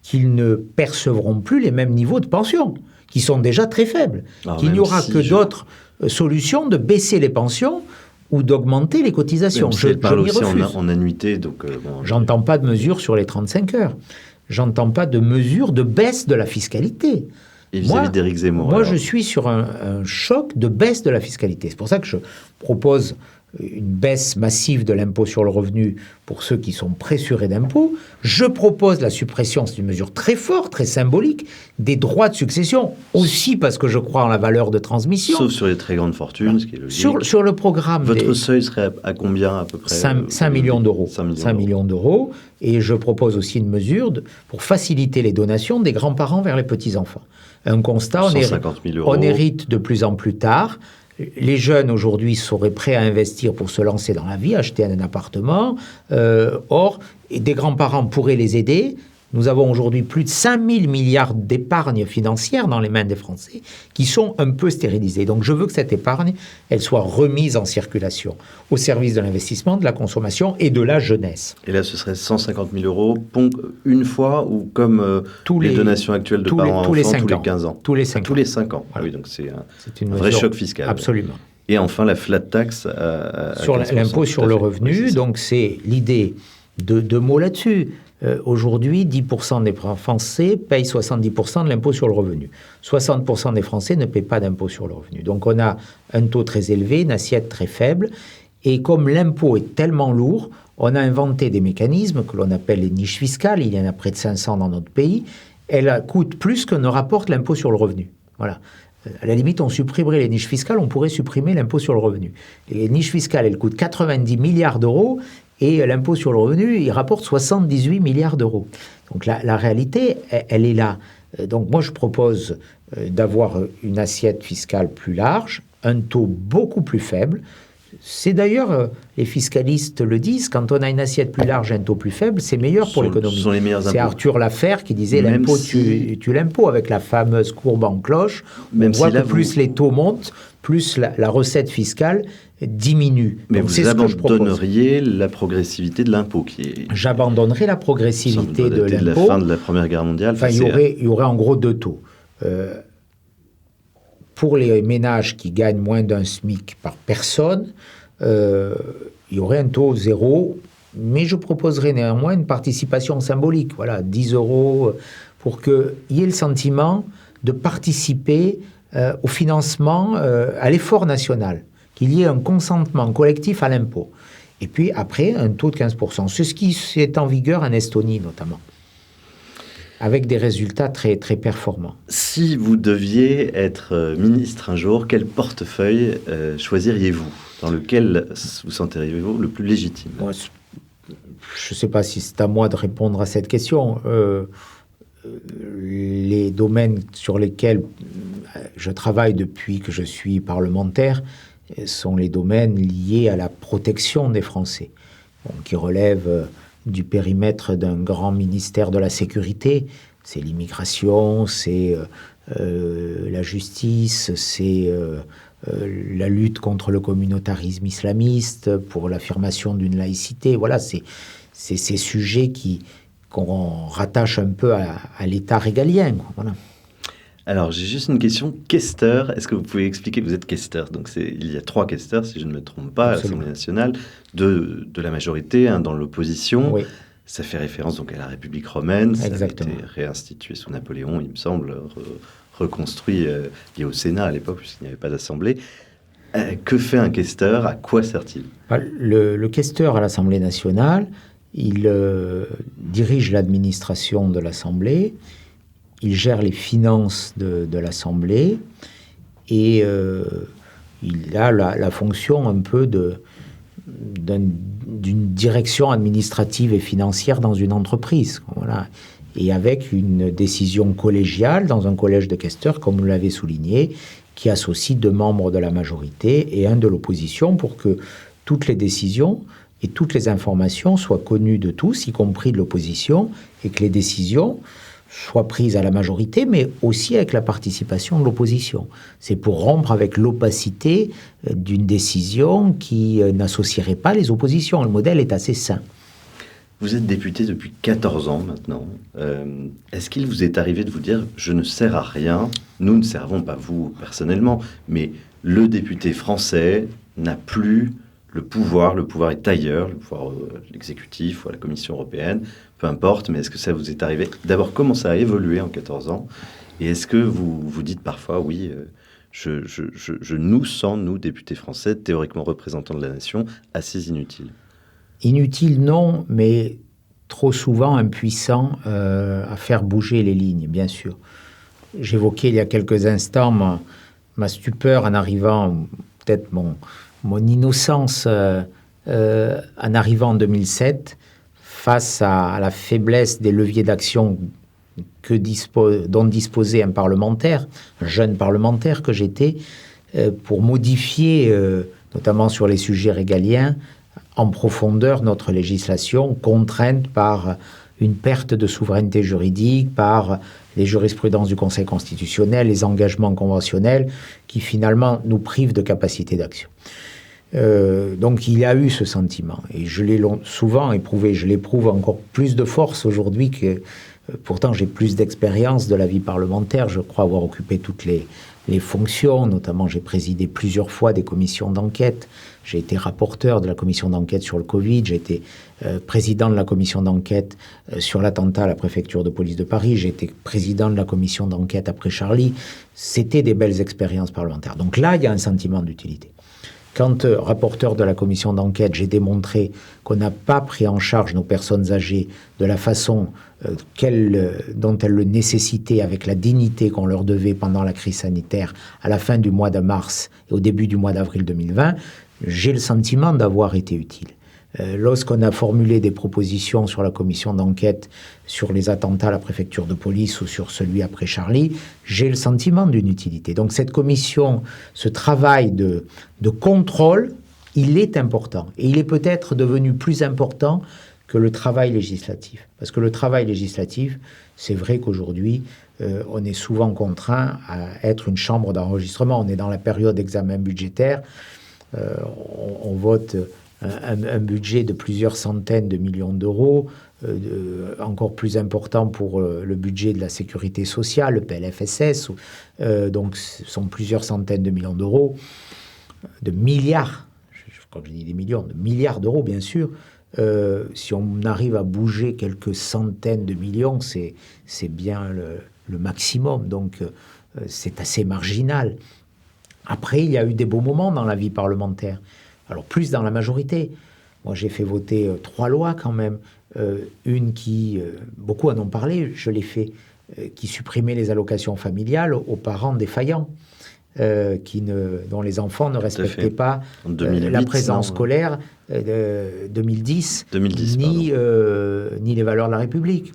qu'ils ne percevront plus les mêmes niveaux de pension, qui sont déjà très faibles. Qu'il n'y aura que d'autres solutions de baisser les pensions ou d'augmenter les cotisations. Je parle aussi en annuité. Donc, j'entends pas de mesures sur les 35 heures. J'entends pas de mesures de baisse de la fiscalité. Et vis-à-vis d'Éric Zemmour. Moi, je suis sur un choc de baisse de la fiscalité. C'est pour ça que je propose une baisse massive de l'impôt sur le revenu pour ceux qui sont pressurés d'impôts. Je propose la suppression, c'est une mesure très forte, très symbolique, des droits de succession, aussi parce que je crois en la valeur de transmission. Sauf sur les très grandes fortunes, ce qui est logique. Sur le programme... Votre seuil serait à combien à peu près ? 5 millions d'euros. 5 millions d'euros. Et je propose aussi une mesure pour faciliter les donations des grands-parents vers les petits-enfants. Un constat, on hérite de plus en plus tard. Les jeunes, aujourd'hui, seraient prêts à investir pour se lancer dans la vie, acheter un appartement. Or, des grands-parents pourraient les aider. Nous avons aujourd'hui plus de 5 000 milliards d'épargne financière dans les mains des Français qui sont un peu stérilisés. Donc, je veux que cette épargne, elle soit remise en circulation au service de l'investissement, de la consommation et de la jeunesse. Et là, ce serait 150 000 euros une fois ou comme les donations actuelles de parents à enfants tous les 15 ans ? Tous les 5 ans. Tous les 5 ans. Voilà. Ah oui, donc c'est un vrai choc fiscal. Absolument. Et enfin, la flat tax sur l'impôt sur le revenu. Donc, c'est l'idée de 2 mots là-dessus. Aujourd'hui, 10% des Français payent 70% de l'impôt sur le revenu. 60% des Français ne paient pas d'impôt sur le revenu. Donc on a un taux très élevé, une assiette très faible. Et comme l'impôt est tellement lourd, on a inventé des mécanismes que l'on appelle les niches fiscales. Il y en a près de 500 dans notre pays. Elles coûtent plus que ne rapporte l'impôt sur le revenu. Voilà. À la limite, on supprimerait les niches fiscales, on pourrait supprimer l'impôt sur le revenu. Les niches fiscales, elles coûtent 90 milliards d'euros et l'impôt sur le revenu, il rapporte 78 milliards d'euros. Donc la réalité, elle est là. Donc moi, je propose d'avoir une assiette fiscale plus large, un taux beaucoup plus faible. C'est d'ailleurs, les fiscalistes le disent, quand on a une assiette plus large et un taux plus faible, c'est meilleur pour l'économie. Ce sont les meilleurs impôts. C'est Arthur Laffer qui disait l'impôt tue l'impôt, avec la fameuse courbe en cloche. On voit que plus les taux montent, plus la recette fiscale diminue. Mais donc, vous abandonneriez la progressivité de l'impôt qui est... J'abandonnerai la progressivité de l'impôt. De la fin de la Première Guerre mondiale. Enfin, il y aurait en gros deux taux. Pour les ménages qui gagnent moins d'un SMIC par personne, il y aurait un taux zéro, mais je proposerais néanmoins une participation symbolique, voilà, 10 €, pour qu'il y ait le sentiment de participer au financement, à l'effort national, qu'il y ait un consentement collectif à l'impôt. Et puis après, un taux de 15%. C'est ce qui est en vigueur en Estonie notamment, avec des résultats très, très performants. Si vous deviez être ministre un jour, quel portefeuille choisiriez-vous, dans lequel vous sentiriez-vous le plus légitime? Moi, je ne sais pas si c'est à moi de répondre à cette question. Les domaines sur lesquels je travaille depuis que je suis parlementaire sont les domaines liés à la protection des Français, qui relèvent du périmètre d'un grand ministère de la sécurité. C'est l'immigration, c'est la justice, c'est la lutte contre le communautarisme islamiste, pour l'affirmation d'une laïcité. Voilà, c'est ces sujets qu'on rattache un peu à l'État régalien. Voilà. Alors, j'ai juste une question. Questeur, est-ce que vous pouvez expliquer? Vous êtes questeur, donc il y a 3 questeurs, si je ne me trompe pas, Absolument. à l'Assemblée nationale, de la majorité, dans l'opposition. Oui. Ça fait référence donc à la République romaine. Exactement. Ça a été réinstitué sous Napoléon, il me semble, reconstruit lié au Sénat à l'époque, puisqu'il n'y avait pas d'Assemblée. Que fait un questeur? À quoi sert-il? Le questeur à l'Assemblée nationale, il dirige l'administration de l'Assemblée, il gère les finances de l'Assemblée et il a la fonction un peu d'une direction administrative et financière dans une entreprise. Voilà. Et avec une décision collégiale dans un collège de questeurs, comme vous l'avez souligné, qui associe 2 membres de la majorité et 1 de l'opposition pour que toutes les décisions et toutes les informations soient connues de tous, y compris de l'opposition, et que les décisions soient prises à la majorité, mais aussi avec la participation de l'opposition. C'est pour rompre avec l'opacité d'une décision qui n'associerait pas les oppositions. Le modèle est assez sain. Vous êtes député depuis 14 ans maintenant. Est-ce qu'il vous est arrivé de vous dire « je ne sers à rien », nous ne servons pas vous personnellement, mais le député français n'a plus le pouvoir est ailleurs, le pouvoir l'exécutif ou à la Commission européenne, peu importe, mais est-ce que ça vous est arrivé? D'abord, comment ça a évolué en 14 ans? Et est-ce que vous vous dites parfois, oui, je nous sens, nous, députés français, théoriquement représentants de la nation, assez inutiles? Inutile, non, mais trop souvent impuissant à faire bouger les lignes, bien sûr. J'évoquais il y a quelques instants ma stupeur en arrivant, peut-être mon innocence en arrivant en 2007, face à la faiblesse des leviers d'action dont disposait un parlementaire, un jeune parlementaire que j'étais, pour modifier, notamment sur les sujets régaliens, en profondeur notre législation, contrainte par une perte de souveraineté juridique, par les jurisprudences du Conseil constitutionnel, les engagements conventionnels, qui finalement nous privent de capacité d'action. Donc il y a eu ce sentiment, et je l'ai souvent éprouvé, je l'éprouve encore plus de force aujourd'hui que pourtant j'ai plus d'expérience de la vie parlementaire, je crois avoir occupé toutes les fonctions, notamment j'ai présidé plusieurs fois des commissions d'enquête, j'ai été rapporteur de la commission d'enquête sur le Covid, j'ai été président de la commission d'enquête sur l'attentat à la préfecture de police de Paris, j'ai été président de la commission d'enquête après Charlie, c'était des belles expériences parlementaires. Donc là, il y a un sentiment d'utilité. Quand, rapporteur de la commission d'enquête, j'ai démontré qu'on n'a pas pris en charge nos personnes âgées de la façon dont elles le nécessitaient, avec la dignité qu'on leur devait pendant la crise sanitaire, à la fin du mois de mars et au début du mois d'avril 2020, j'ai le sentiment d'avoir été utile. Lorsqu'on a formulé des propositions sur la commission d'enquête sur les attentats à la préfecture de police ou sur celui après Charlie, j'ai le sentiment d'une utilité. Donc cette commission, ce travail de contrôle, il est important. Et il est peut-être devenu plus important que le travail législatif. Parce que le travail législatif, c'est vrai qu'aujourd'hui, on est souvent contraint à être une chambre d'enregistrement. On est dans la période d'examen budgétaire. On vote un budget de plusieurs centaines de millions d'euros, encore plus important pour le budget de la sécurité sociale, le PLFSS. Donc, ce sont plusieurs centaines de millions d'euros, de milliards, quand je dis des millions, de milliards d'euros, bien sûr. Si on arrive à bouger quelques centaines de millions, c'est bien le maximum. Donc, c'est assez marginal. Après, il y a eu des beaux moments dans la vie parlementaire. Alors, plus dans la majorité. Moi, j'ai fait voter 3 lois quand même. Une qui, beaucoup en ont parlé, je l'ai fait, qui supprimait les allocations familiales aux parents défaillants, dont les enfants ne respectaient pas 2008, la présence scolaire 2010 ni les valeurs de la République.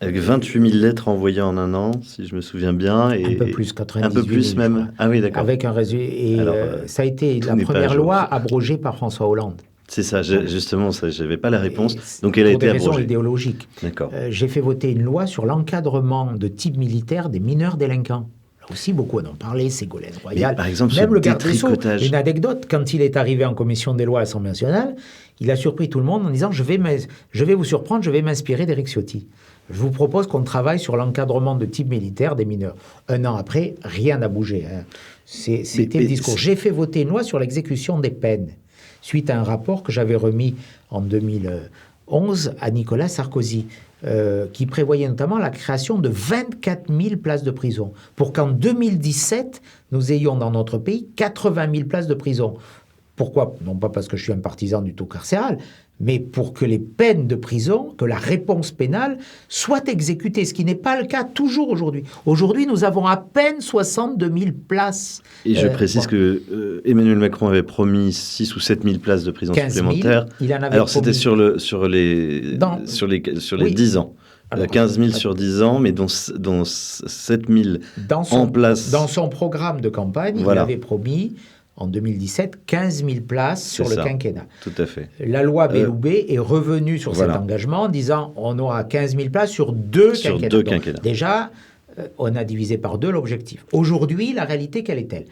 Avec 28 000 lettres envoyées en un an, si je me souviens bien. Et un peu plus, 98 un peu plus 000, même. Ah oui, d'accord. Avec un résultat. Et alors, ça a été la première loi abrogée par François Hollande. C'est ça, justement, je n'avais pas la réponse. Donc elle a été abrogée. Pour des raisons idéologiques. D'accord. J'ai fait voter une loi sur l'encadrement de type militaire des mineurs délinquants. Là aussi, beaucoup en ont parlé, Ségolène Royal. Mais par exemple, même ce le garde des Sceaux. détricotage. Une anecdote, quand il est arrivé en commission des lois à l'Assemblée nationale, il a surpris tout le monde en disant « Je vais vous surprendre, je vais m'inspirer d'Éric Ciotti. Je vous propose qu'on travaille sur l'encadrement de type militaire des mineurs. » Un an après, rien n'a bougé. Hein. C'était le discours. J'ai fait voter une loi sur l'exécution des peines, suite à un rapport que j'avais remis en 2011 à Nicolas Sarkozy, qui prévoyait notamment la création de 24 000 places de prison, pour qu'en 2017, nous ayons dans notre pays 80 000 places de prison. Pourquoi ? Non pas parce que je suis un partisan du taux carcéral, mais pour que les peines de prison, que la réponse pénale soit exécutée, ce qui n'est pas le cas toujours aujourd'hui. Aujourd'hui, nous avons à peine 62 000 places. Et je précise que Emmanuel Macron avait promis 6 ou 7 000 places de prison supplémentaires. Il en avait Alors promis. c'était sur les 10 ans. Alors, 15 000 sur 10 ans, mais dont 7 000 en place. Dans son programme de campagne, il avait promis en 2017, 15 000 places sur le quinquennat. Tout à fait. La loi Belloubet est revenue sur cet engagement en disant on aura 15 000 places sur deux quinquennats. Déjà, on a divisé par 2 l'objectif. Aujourd'hui, la réalité, quelle est-elle ?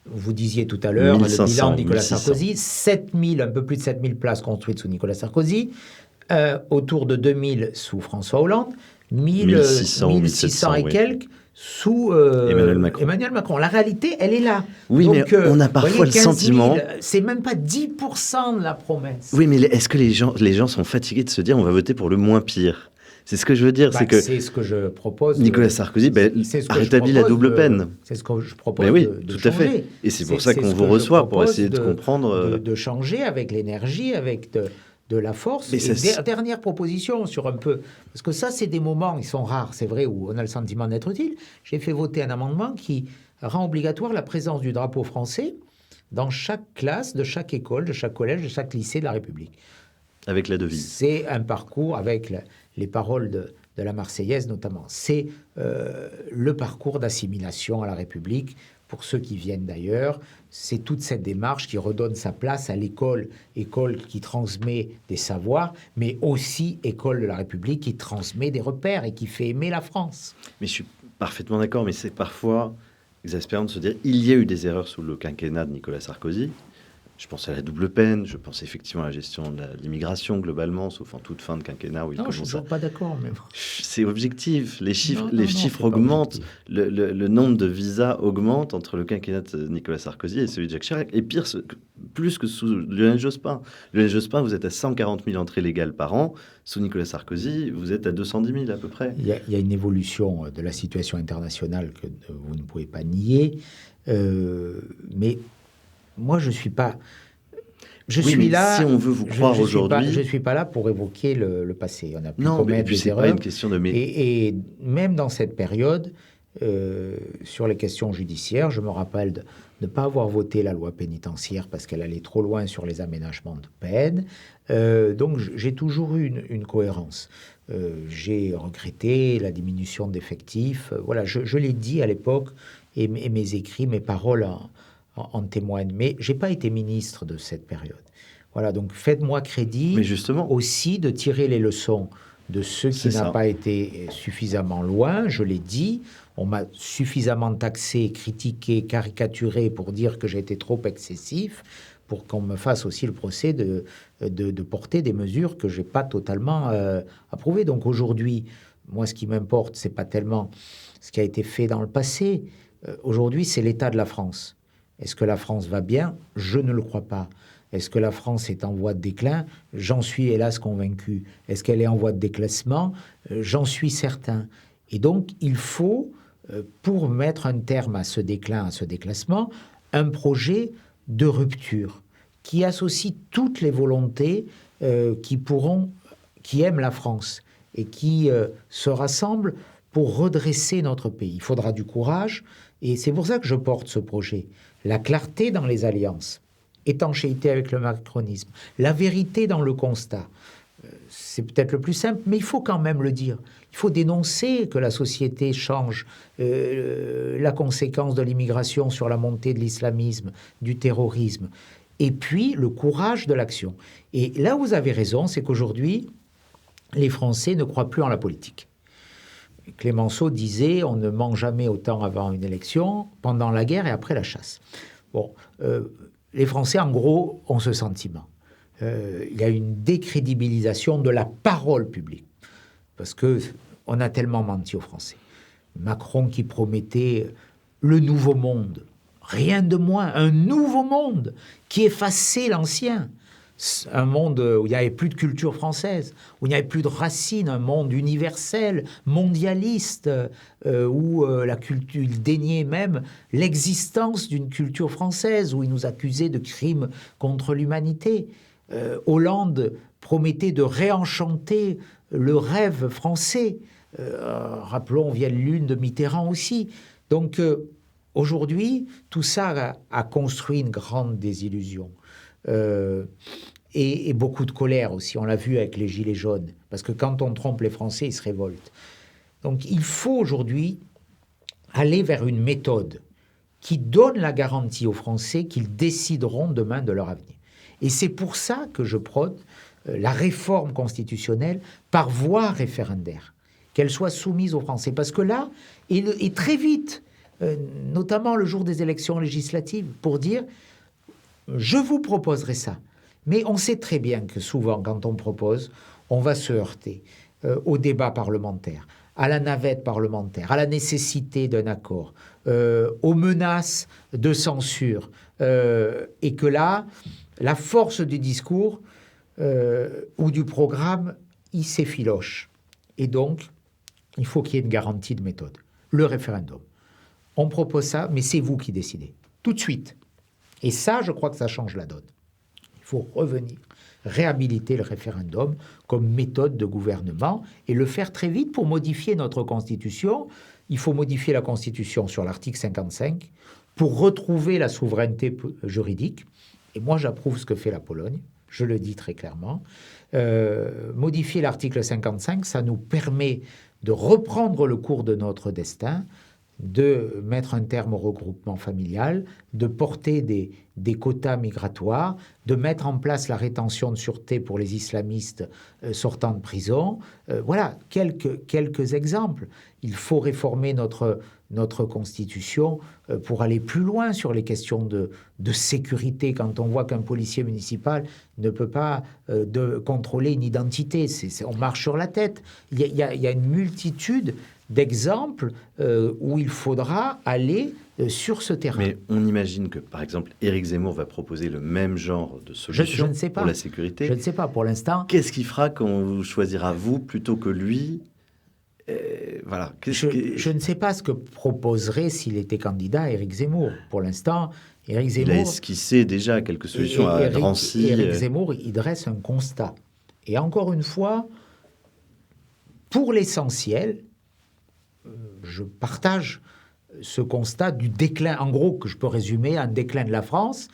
Vous disiez tout à l'heure, 1500, le bilan de Nicolas 1600. Sarkozy, un peu plus de 7 000 places construites sous Nicolas Sarkozy, autour de 2 000 sous François Hollande, 1600 et quelques sous Emmanuel Macron. La réalité, elle est là. Oui, donc, mais on a parfois le sentiment... C'est même pas 10% de la promesse. Oui, mais est-ce que les gens sont fatigués de se dire on va voter pour le moins pire ? C'est ce que je veux dire. C'est ce que je propose. Nicolas Sarkozy a rétabli la double peine. C'est ce que je propose de tout à fait. Et c'est pour ça qu'on vous reçoit, pour essayer de comprendre... De changer avec l'énergie, avec... de la force. Dernière proposition sur un peu... Parce que ça, c'est des moments, ils sont rares, c'est vrai, où on a le sentiment d'être utile. J'ai fait voter un amendement qui rend obligatoire la présence du drapeau français dans chaque classe, de chaque école, de chaque collège, de chaque lycée de la République. Avec la devise. C'est un parcours avec les paroles de la Marseillaise notamment. C'est le parcours d'assimilation à la République. Pour ceux qui viennent d'ailleurs, c'est toute cette démarche qui redonne sa place à l'école qui transmet des savoirs, mais aussi école de la République qui transmet des repères et qui fait aimer la France. Mais je suis parfaitement d'accord, mais c'est parfois exaspérant de se dire il y a eu des erreurs sous le quinquennat de Nicolas Sarkozy. Je pense à la double peine, je pense effectivement à la gestion de l'immigration globalement, sauf en toute fin de quinquennat où il commence je ne suis pas d'accord. Mais... C'est objectif, les chiffres augmentent, le nombre de visas augmente entre le quinquennat de Nicolas Sarkozy et celui de Jacques Chirac. Et pire, plus que sous Lionel Jospin. Lionel Jospin, vous êtes à 140 000 entrées légales par an. Sous Nicolas Sarkozy, vous êtes à 210 000 à peu près. Il y a une évolution de la situation internationale que vous ne pouvez pas nier, mais moi, je suis pas... Si on veut vous croire aujourd'hui... Je ne suis pas là pour évoquer le passé. On a pu commettre des erreurs. Pas une question de... Et même dans cette période, sur les questions judiciaires, je me rappelle de ne pas avoir voté la loi pénitentiaire parce qu'elle allait trop loin sur les aménagements de peine. Donc j'ai toujours eu une cohérence. J'ai regretté la diminution d'effectifs. Voilà, je l'ai dit à l'époque, et mes écrits, mes paroles en témoignent. Mais je n'ai pas été ministre de cette période. Voilà, donc faites-moi crédit aussi de tirer les leçons de ce qui n'a pas été suffisamment loin. Je l'ai dit, on m'a suffisamment taxé, critiqué, caricaturé pour dire que j'ai été trop excessif, pour qu'on me fasse aussi le procès de porter des mesures que je n'ai pas totalement approuvées. Donc aujourd'hui, moi, ce qui m'importe, ce n'est pas tellement ce qui a été fait dans le passé. Aujourd'hui, c'est l'état de la France. Est-ce que la France va bien? Je ne le crois pas. Est-ce que la France est en voie de déclin? J'en suis hélas convaincu. Est-ce qu'elle est en voie de déclassement? J'en suis certain. Et donc, il faut, pour mettre un terme à ce déclin, à ce déclassement, un projet de rupture qui associe toutes les volontés qui aiment la France et qui se rassemblent pour redresser notre pays. Il faudra du courage, et c'est pour ça que je porte ce projet. La clarté dans les alliances, étanchéité avec le macronisme, la vérité dans le constat. C'est peut-être le plus simple, mais il faut quand même le dire. Il faut dénoncer que la société change, la conséquence de l'immigration sur la montée de l'islamisme, du terrorisme, et puis le courage de l'action. Et là où vous avez raison, c'est qu'aujourd'hui, les Français ne croient plus en la politique. Clémenceau disait « on ne ment jamais autant avant une élection, pendant la guerre et après la chasse ». Bon, les Français, en gros, ont ce sentiment. Il y a une décrédibilisation de la parole publique, parce qu'on a tellement menti aux Français. Macron qui promettait le nouveau monde, rien de moins, un nouveau monde qui effaçait l'ancien. Un monde où il n'y avait plus de culture française, où il n'y avait plus de racines, un monde universel, mondialiste, où la culture, il déniait même l'existence d'une culture française, où il nous accusait de crimes contre l'humanité. Hollande promettait de réenchanter le rêve français. Rappelons Vielle Lune de Mitterrand aussi. Donc aujourd'hui, tout ça a construit une grande désillusion. Et beaucoup de colère aussi, on l'a vu avec les Gilets jaunes, parce que quand on trompe les Français, ils se révoltent. Donc il faut aujourd'hui aller vers une méthode qui donne la garantie aux Français qu'ils décideront demain de leur avenir. Et c'est pour ça que je prône la réforme constitutionnelle par voie référendaire, qu'elle soit soumise aux Français. Parce que là, et très vite, notamment le jour des élections législatives, pour dire « je vous proposerai ça ». Mais on sait très bien que souvent, quand on propose, on va se heurter au débat parlementaire, à la navette parlementaire, à la nécessité d'un accord, aux menaces de censure, et que là, la force du discours ou du programme, il s'effiloche. Et donc, il faut qu'il y ait une garantie de méthode. Le référendum. On propose ça, mais c'est vous qui décidez. Tout de suite. Et ça, je crois que ça change la donne. Il faut revenir, réhabiliter le référendum comme méthode de gouvernement et le faire très vite pour modifier notre Constitution. Il faut modifier la Constitution sur l'article 55 pour retrouver la souveraineté juridique. Et moi, j'approuve ce que fait la Pologne, je le dis très clairement. Modifier l'article 55, ça nous permet de reprendre le cours de notre destin, de mettre un terme au regroupement familial, de porter des quotas migratoires, de mettre en place la rétention de sûreté pour les islamistes sortant de prison. Voilà, quelques exemples. Il faut réformer notre Constitution pour aller plus loin sur les questions de sécurité. Quand on voit qu'un policier municipal ne peut pas contrôler une identité, on marche sur la tête. Il y a une multitude d'exemples où il faudra aller sur ce terrain. Mais on imagine que, par exemple, Éric Zemmour va proposer le même genre de solution pour la sécurité. Je ne sais pas pour l'instant. Qu'est-ce qui fera qu'on vous choisira vous plutôt que lui? Voilà. Je ne sais pas ce que proposerait s'il était candidat Éric Zemmour. Pour l'instant, Éric Il a Zemmour, esquissé déjà quelques solutions à Drancy. Éric Zemmour, il dresse un constat. Et encore une fois, pour l'essentiel, je partage ce constat du déclin, en gros, que je peux résumer, un déclin de la France.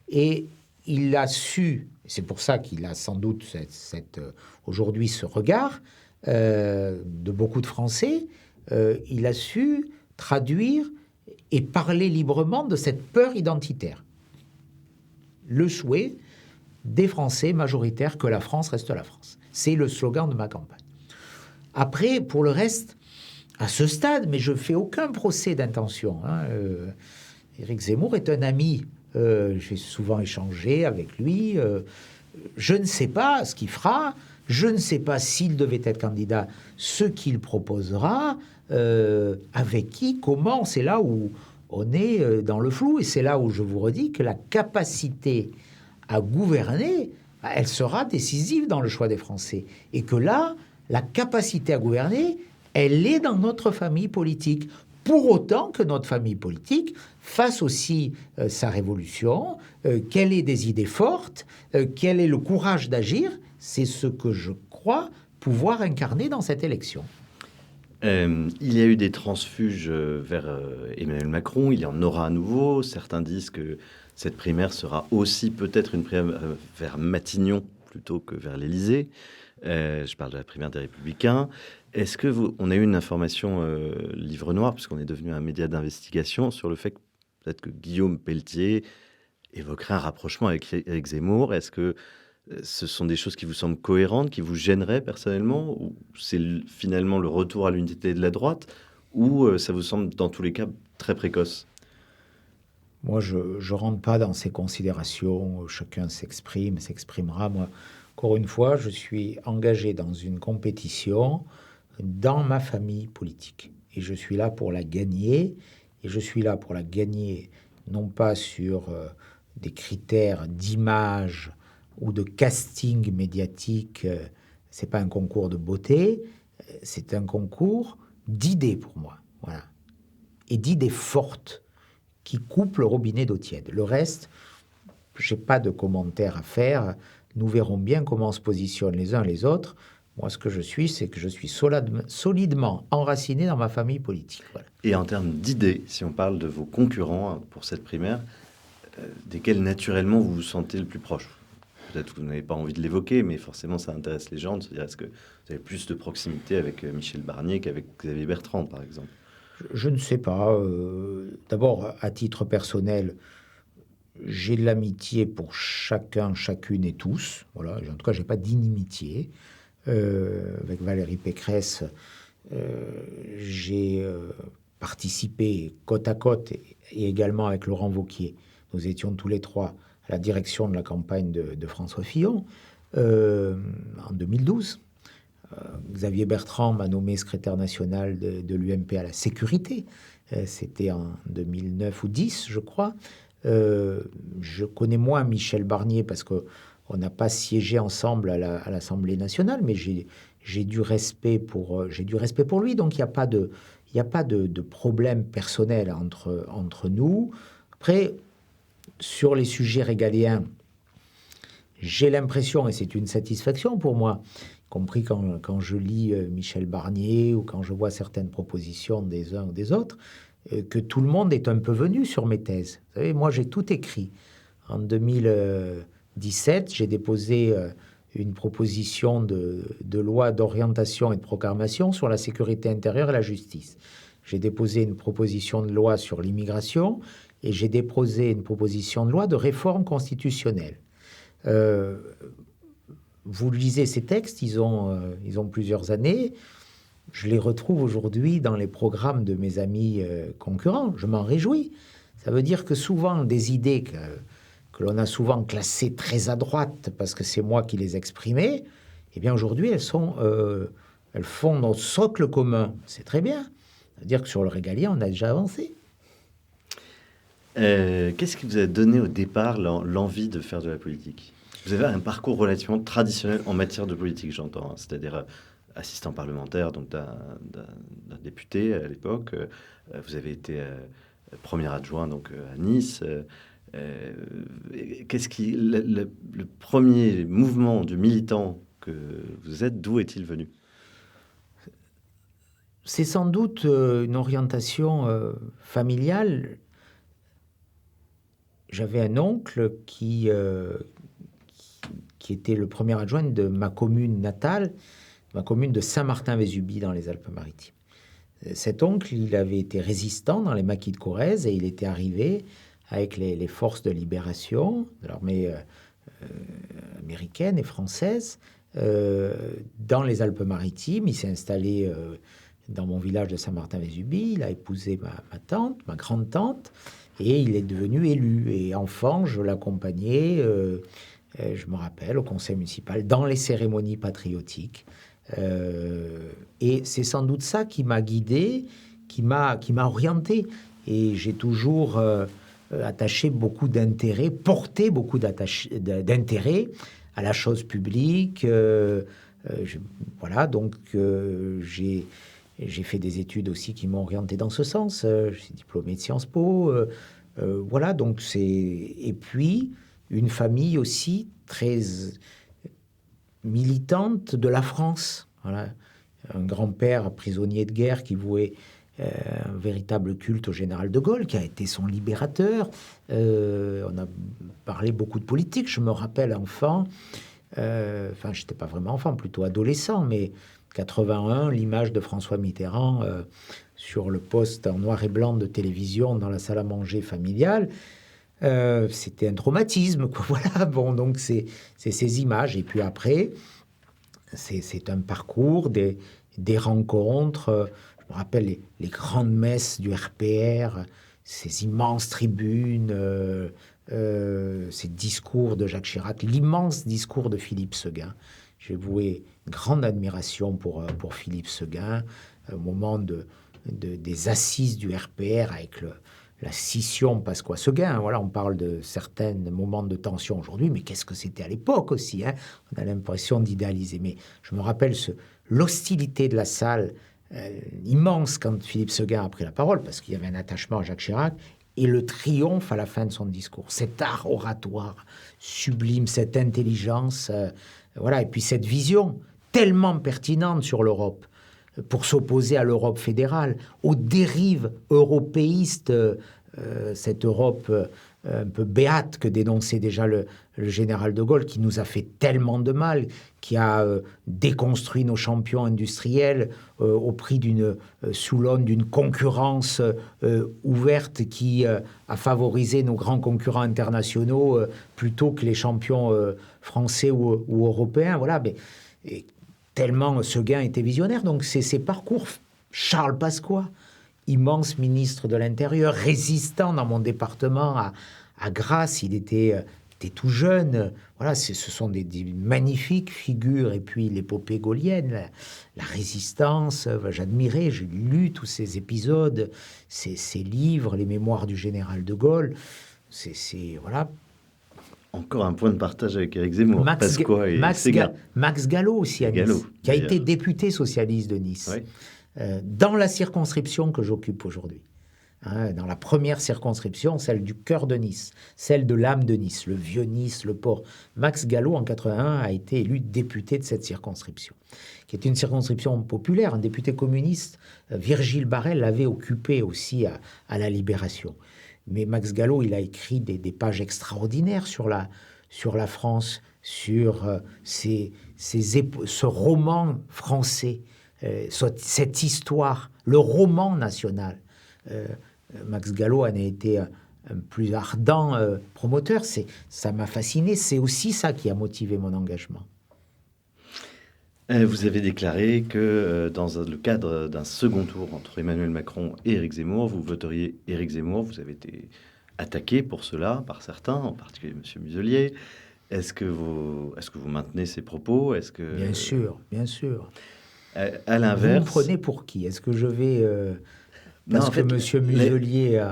Et il a su, c'est pour ça qu'il a sans doute aujourd'hui ce regard de beaucoup de Français, il a su traduire et parler librement de cette peur identitaire. Le souhait des Français majoritaires que la France reste la France. C'est le slogan de ma campagne. Après, pour le reste, à ce stade, mais je ne fais aucun procès d'intention. Éric Zemmour est un ami. J'ai souvent échangé avec lui. Je ne sais pas ce qu'il fera. Je ne sais pas s'il devait être candidat, ce qu'il proposera, avec qui, comment. C'est là où on est dans le flou. Et c'est là où je vous redis que la capacité à gouverner, elle sera décisive dans le choix des Français. Et que là, la capacité à gouverner, elle est dans notre famille politique. Pour autant que notre famille politique fasse aussi sa révolution, qu'elle ait des idées fortes, qu'elle ait le courage d'agir, c'est ce que je crois pouvoir incarner dans cette élection. Il y a eu des transfuges vers Emmanuel Macron, il y en aura à nouveau. Certains disent que cette primaire sera aussi peut-être une primaire vers Matignon plutôt que vers l'Élysée. Je parle de la primaire des Républicains. Est-ce que on a eu une information livre noir, puisqu'on est devenu un média d'investigation, sur le fait que peut-être que Guillaume Pelletier évoquerait un rapprochement avec Zemmour? Est-ce que ce sont des choses qui vous semblent cohérentes, qui vous gêneraient personnellement, ou c'est finalement le retour à l'unité de la droite, ou ça vous semble dans tous les cas très précoce? Moi, je ne rentre pas dans ces considérations. Chacun s'exprimera. Moi, encore une fois, je suis engagé dans une compétition dans ma famille politique. Et je suis là pour la gagner. Et je suis là pour la gagner non pas sur des critères d'image ou de casting médiatique. C'est pas un concours de beauté. C'est un concours d'idées pour moi. Voilà. Et d'idées fortes qui coupent le robinet d'eau tiède. Le reste, je n'ai pas de commentaires à faire. Nous verrons bien comment on se positionne les uns les autres. Moi, ce que je suis, c'est que je suis solidement enraciné dans ma famille politique. Voilà. Et en termes d'idées, si on parle de vos concurrents pour cette primaire, desquels naturellement vous vous sentez le plus proche? Peut-être que vous n'avez pas envie de l'évoquer, mais forcément ça intéresse les gens de se dire, est-ce que vous avez plus de proximité avec Michel Barnier qu'avec Xavier Bertrand, par exemple? Je ne sais pas. D'abord, à titre personnel, j'ai de l'amitié pour chacun, chacune et tous. Voilà. En tout cas, je n'ai pas d'inimitié. Avec Valérie Pécresse, j'ai participé côte à côte et également avec Laurent Wauquiez. Nous étions tous les trois à la direction de la campagne de François Fillon en 2012. Xavier Bertrand m'a nommé secrétaire national de l'UMP à la sécurité. C'était en 2009 ou 10, je crois. Je connais moins Michel Barnier parce qu'on n'a pas siégé ensemble à l'Assemblée nationale, mais j'ai du respect pour lui. Donc il n'y a pas de problème personnel entre nous. Après, sur les sujets régaliens, j'ai l'impression, et c'est une satisfaction pour moi, y compris quand je lis Michel Barnier ou quand je vois certaines propositions des uns ou des autres, que tout le monde est un peu venu sur mes thèses. Vous savez, moi, j'ai tout écrit. En 2017, j'ai déposé une proposition de loi d'orientation et de programmation sur la sécurité intérieure et la justice. J'ai déposé une proposition de loi sur l'immigration et j'ai déposé une proposition de loi de réforme constitutionnelle. Vous lisez ces textes, ils ont plusieurs années. Je les retrouve aujourd'hui dans les programmes de mes amis concurrents. Je m'en réjouis. Ça veut dire que souvent, des idées que l'on a souvent classées très à droite, parce que c'est moi qui les exprimais, eh bien aujourd'hui, elles font notre socle commun. C'est très bien. Ça veut dire que sur le régalien, on a déjà avancé. Qu'est-ce qui vous a donné au départ l'envie de faire de la politique? Vous avez un parcours relativement traditionnel en matière de politique, j'entends, hein, c'est-à-dire assistant parlementaire donc d'un député à l'époque. Vous avez été premier adjoint donc à Nice. Qu'est-ce qui, le premier mouvement du militant que vous êtes, d'où est-il venu? C'est sans doute une orientation familiale. J'avais un oncle qui était le premier adjoint de ma commune natale, ma commune de Saint-Martin-Vésubie dans les Alpes-Maritimes. Cet oncle, il avait été résistant dans les maquis de Corrèze et il était arrivé avec les forces de libération de l'armée américaine et française dans les Alpes-Maritimes. Il s'est installé dans mon village de Saint-Martin-Vésubie. Il a épousé ma tante, ma grande-tante, et il est devenu élu. Et enfant, je l'accompagnais, je me rappelle, au conseil municipal, dans les cérémonies patriotiques. Et c'est sans doute ça qui m'a guidé, qui m'a orienté. Et j'ai toujours attaché beaucoup d'intérêt, porté beaucoup d'intérêt à la chose publique. Voilà, donc j'ai fait des études aussi qui m'ont orienté dans ce sens. Je suis diplômé de Sciences Po. Voilà, donc c'est... Et puis, une famille aussi très militante de la France. Voilà. Un grand-père prisonnier de guerre qui vouait un véritable culte au général de Gaulle, qui a été son libérateur. On a parlé beaucoup de politique. Je me rappelle enfant, enfin, j'étais pas vraiment enfant, plutôt adolescent, mais 81, l'image de François Mitterrand sur le poste en noir et blanc de télévision dans la salle à manger familiale, c'était un traumatisme, quoi. Voilà, bon, donc c'est ces images. Et puis après, c'est un parcours, des rencontres. Je me rappelle les grandes messes du RPR, ces immenses tribunes, ces discours de Jacques Chirac, l'immense discours de Philippe Séguin. J'ai voué une grande admiration pour Philippe Séguin, au moment des assises du RPR avec la scission Pasqua-Séguin. Voilà, on parle de certains moments de tension aujourd'hui, mais qu'est-ce que c'était à l'époque aussi, hein? On a l'impression d'idéaliser. Mais je me rappelle l'hostilité de la salle immense quand Philippe Séguin a pris la parole, parce qu'il y avait un attachement à Jacques Chirac, et le triomphe à la fin de son discours. Cet art oratoire sublime, cette intelligence, voilà, et puis cette vision tellement pertinente sur l'Europe, pour s'opposer à l'Europe fédérale, aux dérives européistes, cette Europe un peu béate que dénonçait déjà le général de Gaulle, qui nous a fait tellement de mal, qui a déconstruit nos champions industriels au prix sous l'aune d'une concurrence ouverte qui a favorisé nos grands concurrents internationaux plutôt que les champions français ou européens. Voilà, mais... tellement Séguin était visionnaire. Donc, c'est ces parcours. Charles Pasqua, immense ministre de l'Intérieur, résistant dans mon département à Grasse, il était tout jeune. Voilà, ce sont des magnifiques figures. Et puis, l'épopée gaulienne, la résistance, j'admirais, j'ai lu tous ces épisodes, ces livres, les mémoires du général de Gaulle. Voilà. Encore un point de partage avec Éric Zemmour, Pasqua et Séguin. Max Gallo aussi à Nice, qui a été député socialiste de Nice, oui. Dans la circonscription que j'occupe aujourd'hui. Hein, dans la première circonscription, celle du cœur de Nice, celle de l'âme de Nice, le vieux Nice, le port. Max Gallo, en 81, a été élu député de cette circonscription, qui est une circonscription populaire. Un député communiste, Virgile Barrel, l'avait occupé aussi à la Libération. Mais Max Gallo, il a écrit des pages extraordinaires sur la France, sur ce roman français, cette histoire, le roman national. Max Gallo en a été un plus ardent promoteur. Ça m'a fasciné. C'est aussi ça qui a motivé mon engagement. Vous avez déclaré que dans le cadre d'un second tour entre Emmanuel Macron et Éric Zemmour, vous voteriez Éric Zemmour. Vous avez été attaqué pour cela par certains, en particulier M. Muselier. Est-ce que vous maintenez ces propos? Bien sûr, bien sûr. À l'inverse... Vous me prenez pour qui? Est-ce que je vais... parce que M. Muselier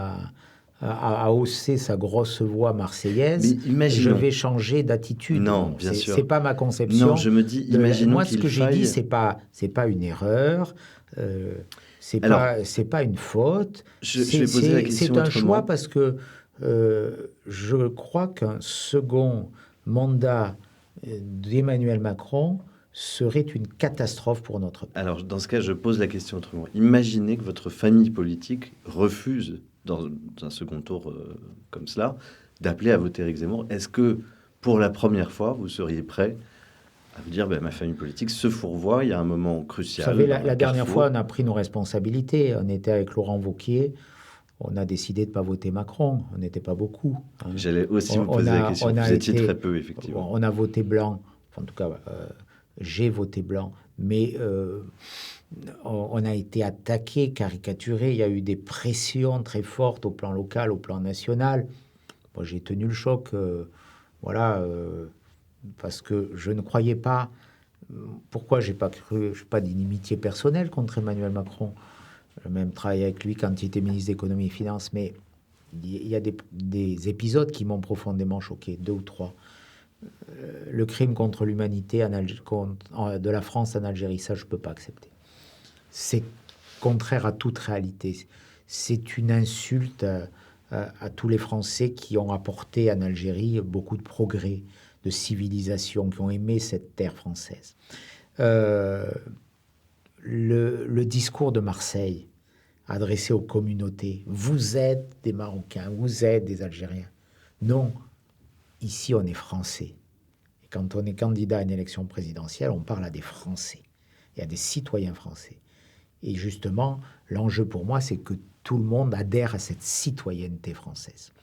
a haussé sa grosse voix marseillaise, je vais changer d'attitude. Non, bien sûr. C'est pas ma conception. Non, je me dis, imaginons moi, ce que j'ai dit, c'est pas une erreur, c'est pas une faute. Je vais poser la question c'est un autrement. choix parce que je crois qu'un second mandat d'Emmanuel Macron serait une catastrophe pour notre pays. Alors, dans ce cas, je pose la question autrement. Imaginez que votre famille politique refuse, dans un second tour comme cela, d'appeler à voter Éric Zemmour. Est-ce que, pour la première fois, vous seriez prêt à vous dire, ma famille politique se fourvoie, il y a un moment crucial. Vous savez, la dernière fois, on a pris nos responsabilités. On était avec Laurent Wauquiez. On a décidé de ne pas voter Macron. On n'était pas beaucoup. Hein. J'allais aussi vous poser la question. Vous étiez très peu, effectivement. On a voté blanc. En tout cas, j'ai voté blanc. Mais on a été attaqué, caricaturé. Il y a eu des pressions très fortes au plan local, au plan national. Moi, j'ai tenu le choc. Parce que je ne croyais pas. Pourquoi j'ai pas cru? Je n'ai pas d'inimitié personnelle contre Emmanuel Macron. J'ai même travaillé avec lui quand il était ministre d'économie et finances, mais il y a des épisodes qui m'ont profondément choqué, 2 ou 3. Le crime contre l'humanité de la France en Algérie, ça je ne peux pas accepter. C'est contraire à toute réalité. C'est une insulte à tous les Français qui ont apporté en Algérie beaucoup de progrès, de civilisation, qui ont aimé cette terre française. Le discours de Marseille adressé aux communautés. Vous êtes des Marocains, vous êtes des Algériens. Non, ici on est Français. Et quand on est candidat à une élection présidentielle, on parle à des Français et à des citoyens français. Et justement, l'enjeu pour moi, c'est que tout le monde adhère à cette citoyenneté française.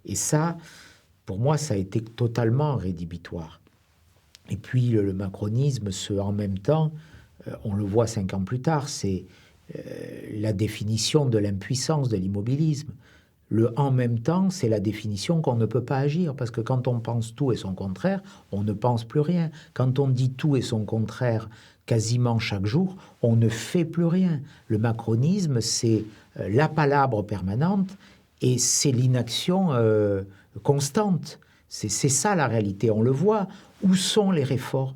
Et ça, pour moi, ça a été totalement rédhibitoire. Et puis le macronisme, en même temps, on le voit 5 ans plus tard, c'est la définition de l'impuissance, de l'immobilisme. Le en même temps, c'est la définition qu'on ne peut pas agir, parce que quand on pense tout et son contraire, on ne pense plus rien. Quand on dit tout et son contraire quasiment chaque jour, on ne fait plus rien. Le macronisme, c'est la palabre permanente et c'est l'inaction constante. C'est ça la réalité, on le voit. Où sont les réformes ?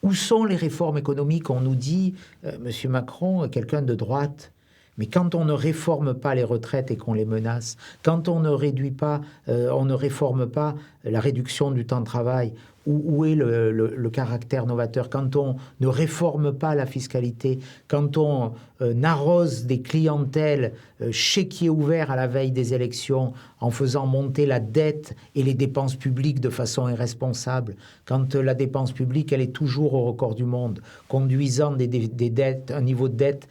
Où sont les réformes économiques ? On nous dit, Monsieur Macron est quelqu'un de droite. Mais quand on ne réforme pas les retraites et qu'on les menace, quand on ne réduit pas, on ne réforme pas la réduction du temps de travail, où est le caractère novateur? Quand on ne réforme pas la fiscalité, quand on arrose des clientèles chéquier ouvert à la veille des élections en faisant monter la dette et les dépenses publiques de façon irresponsable, quand la dépense publique, elle est toujours au record du monde, conduisant des dettes, un niveau de dette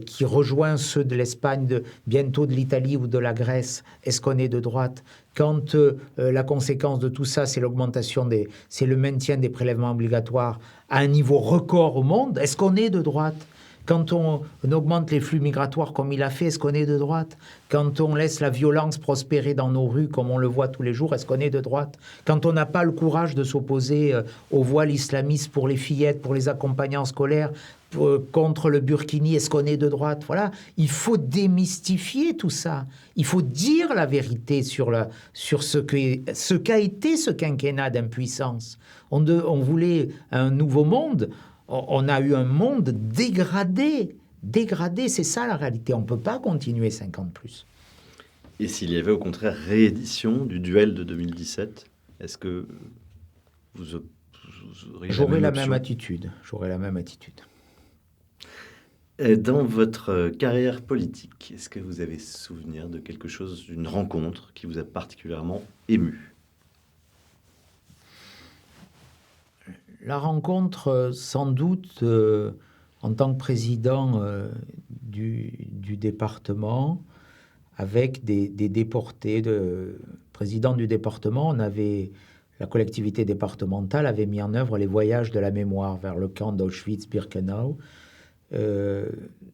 qui rejoint ceux de l'Espagne, bientôt de l'Italie ou de la Grèce, est-ce qu'on est de droite? Quand la conséquence de tout ça, c'est c'est le maintien des prélèvements obligatoires à un niveau record au monde, est-ce qu'on est de droite? Quand on augmente les flux migratoires comme il a fait, est-ce qu'on est de droite? Quand on laisse la violence prospérer dans nos rues comme on le voit tous les jours, est-ce qu'on est de droite? Quand on n'a pas le courage de s'opposer au voile islamiste pour les fillettes, pour les accompagnants scolaires, contre le burkini, est-ce qu'on est de droite? Voilà, il faut démystifier tout ça. Il faut dire la vérité sur ce qu'a été ce quinquennat d'impuissance. On voulait un nouveau monde. On a eu un monde dégradé, c'est ça la réalité. On ne peut pas continuer 5 ans de plus. Et s'il y avait au contraire réédition du duel de 2017, est-ce que vous auriez J'aurais la même attitude. Dans votre carrière politique, est-ce que vous avez souvenir de quelque chose, d'une rencontre qui vous a particulièrement ému? La rencontre, sans doute, en tant que président du département, avec des déportés, président du département, la collectivité départementale avait mis en œuvre les voyages de la mémoire vers le camp d'Auschwitz-Birkenau.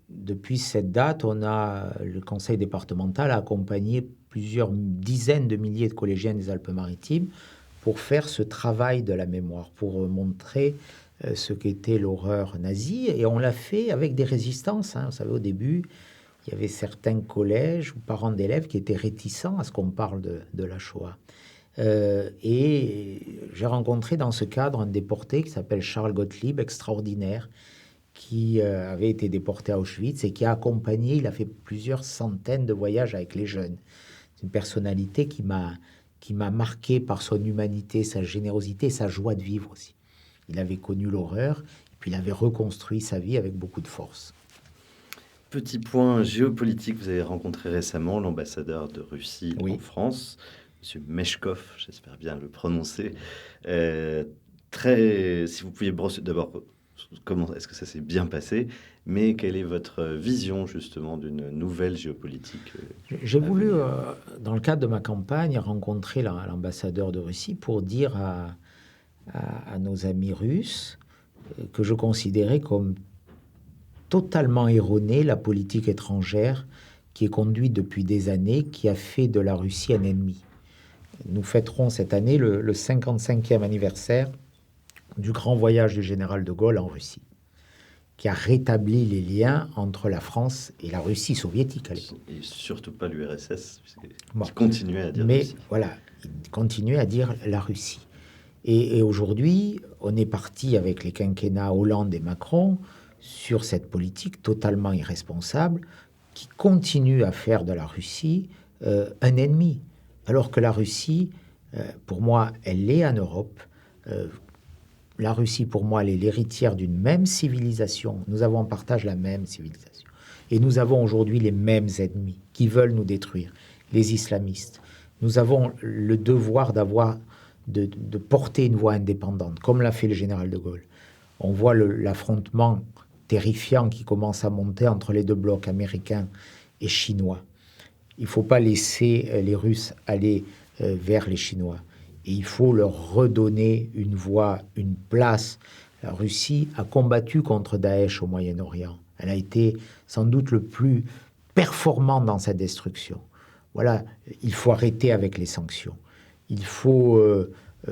Depuis cette date, le conseil départemental a accompagné plusieurs dizaines de milliers de collégiens des Alpes-Maritimes pour faire ce travail de la mémoire, pour montrer ce qu'était l'horreur nazie. Et on l'a fait avec des résistances. Vous savez, au début, il y avait certains collèges ou parents d'élèves qui étaient réticents à ce qu'on parle de la Shoah. Et j'ai rencontré dans ce cadre un déporté qui s'appelle Charles Gottlieb, extraordinaire, qui avait été déporté à Auschwitz et qui a accompagné, il a fait plusieurs centaines de voyages avec les jeunes. C'est une personnalité qui m'a qui m'a marqué par son humanité, sa générosité, sa joie de vivre aussi. Il avait connu l'horreur, et puis il avait reconstruit sa vie avec beaucoup de force. Petit point géopolitique, vous avez rencontré récemment l'ambassadeur de Russie en France, M. Meshkov, j'espère bien le prononcer. Si vous pouviez brosser d'abord, comment est-ce que ça s'est bien passé, mais quelle est votre vision justement d'une nouvelle géopolitique J'ai voulu, dans le cadre de ma campagne, rencontrer l'ambassadeur de Russie pour dire à nos amis russes que je considérais comme totalement erronée la politique étrangère qui est conduite depuis des années, qui a fait de la Russie un ennemi. Nous fêterons cette année le 55e anniversaire du grand voyage du général de Gaulle en Russie, qui a rétabli les liens entre la France et la Russie soviétique à l'époque. Et surtout pas l'URSS, qui continuait à dire mais Russie. Voilà, il continuait à dire la Russie. Et aujourd'hui, on est parti avec les quinquennats Hollande et Macron sur cette politique totalement irresponsable qui continue à faire de la Russie un ennemi. Alors que la Russie, pour moi, elle est en Europe. La Russie, pour moi, elle est l'héritière d'une même civilisation. Nous avons en partage la même civilisation. Et nous avons aujourd'hui les mêmes ennemis qui veulent nous détruire, les islamistes. Nous avons le devoir de porter une voix indépendante, comme l'a fait le général de Gaulle. On voit l'affrontement terrifiant qui commence à monter entre les deux blocs américains et chinois. Il ne faut pas laisser les Russes aller vers les Chinois. Et il faut leur redonner une voix, une place. La Russie a combattu contre Daesh au Moyen-Orient. Elle a été sans doute le plus performant dans sa destruction. Voilà, il faut arrêter avec les sanctions. Il faut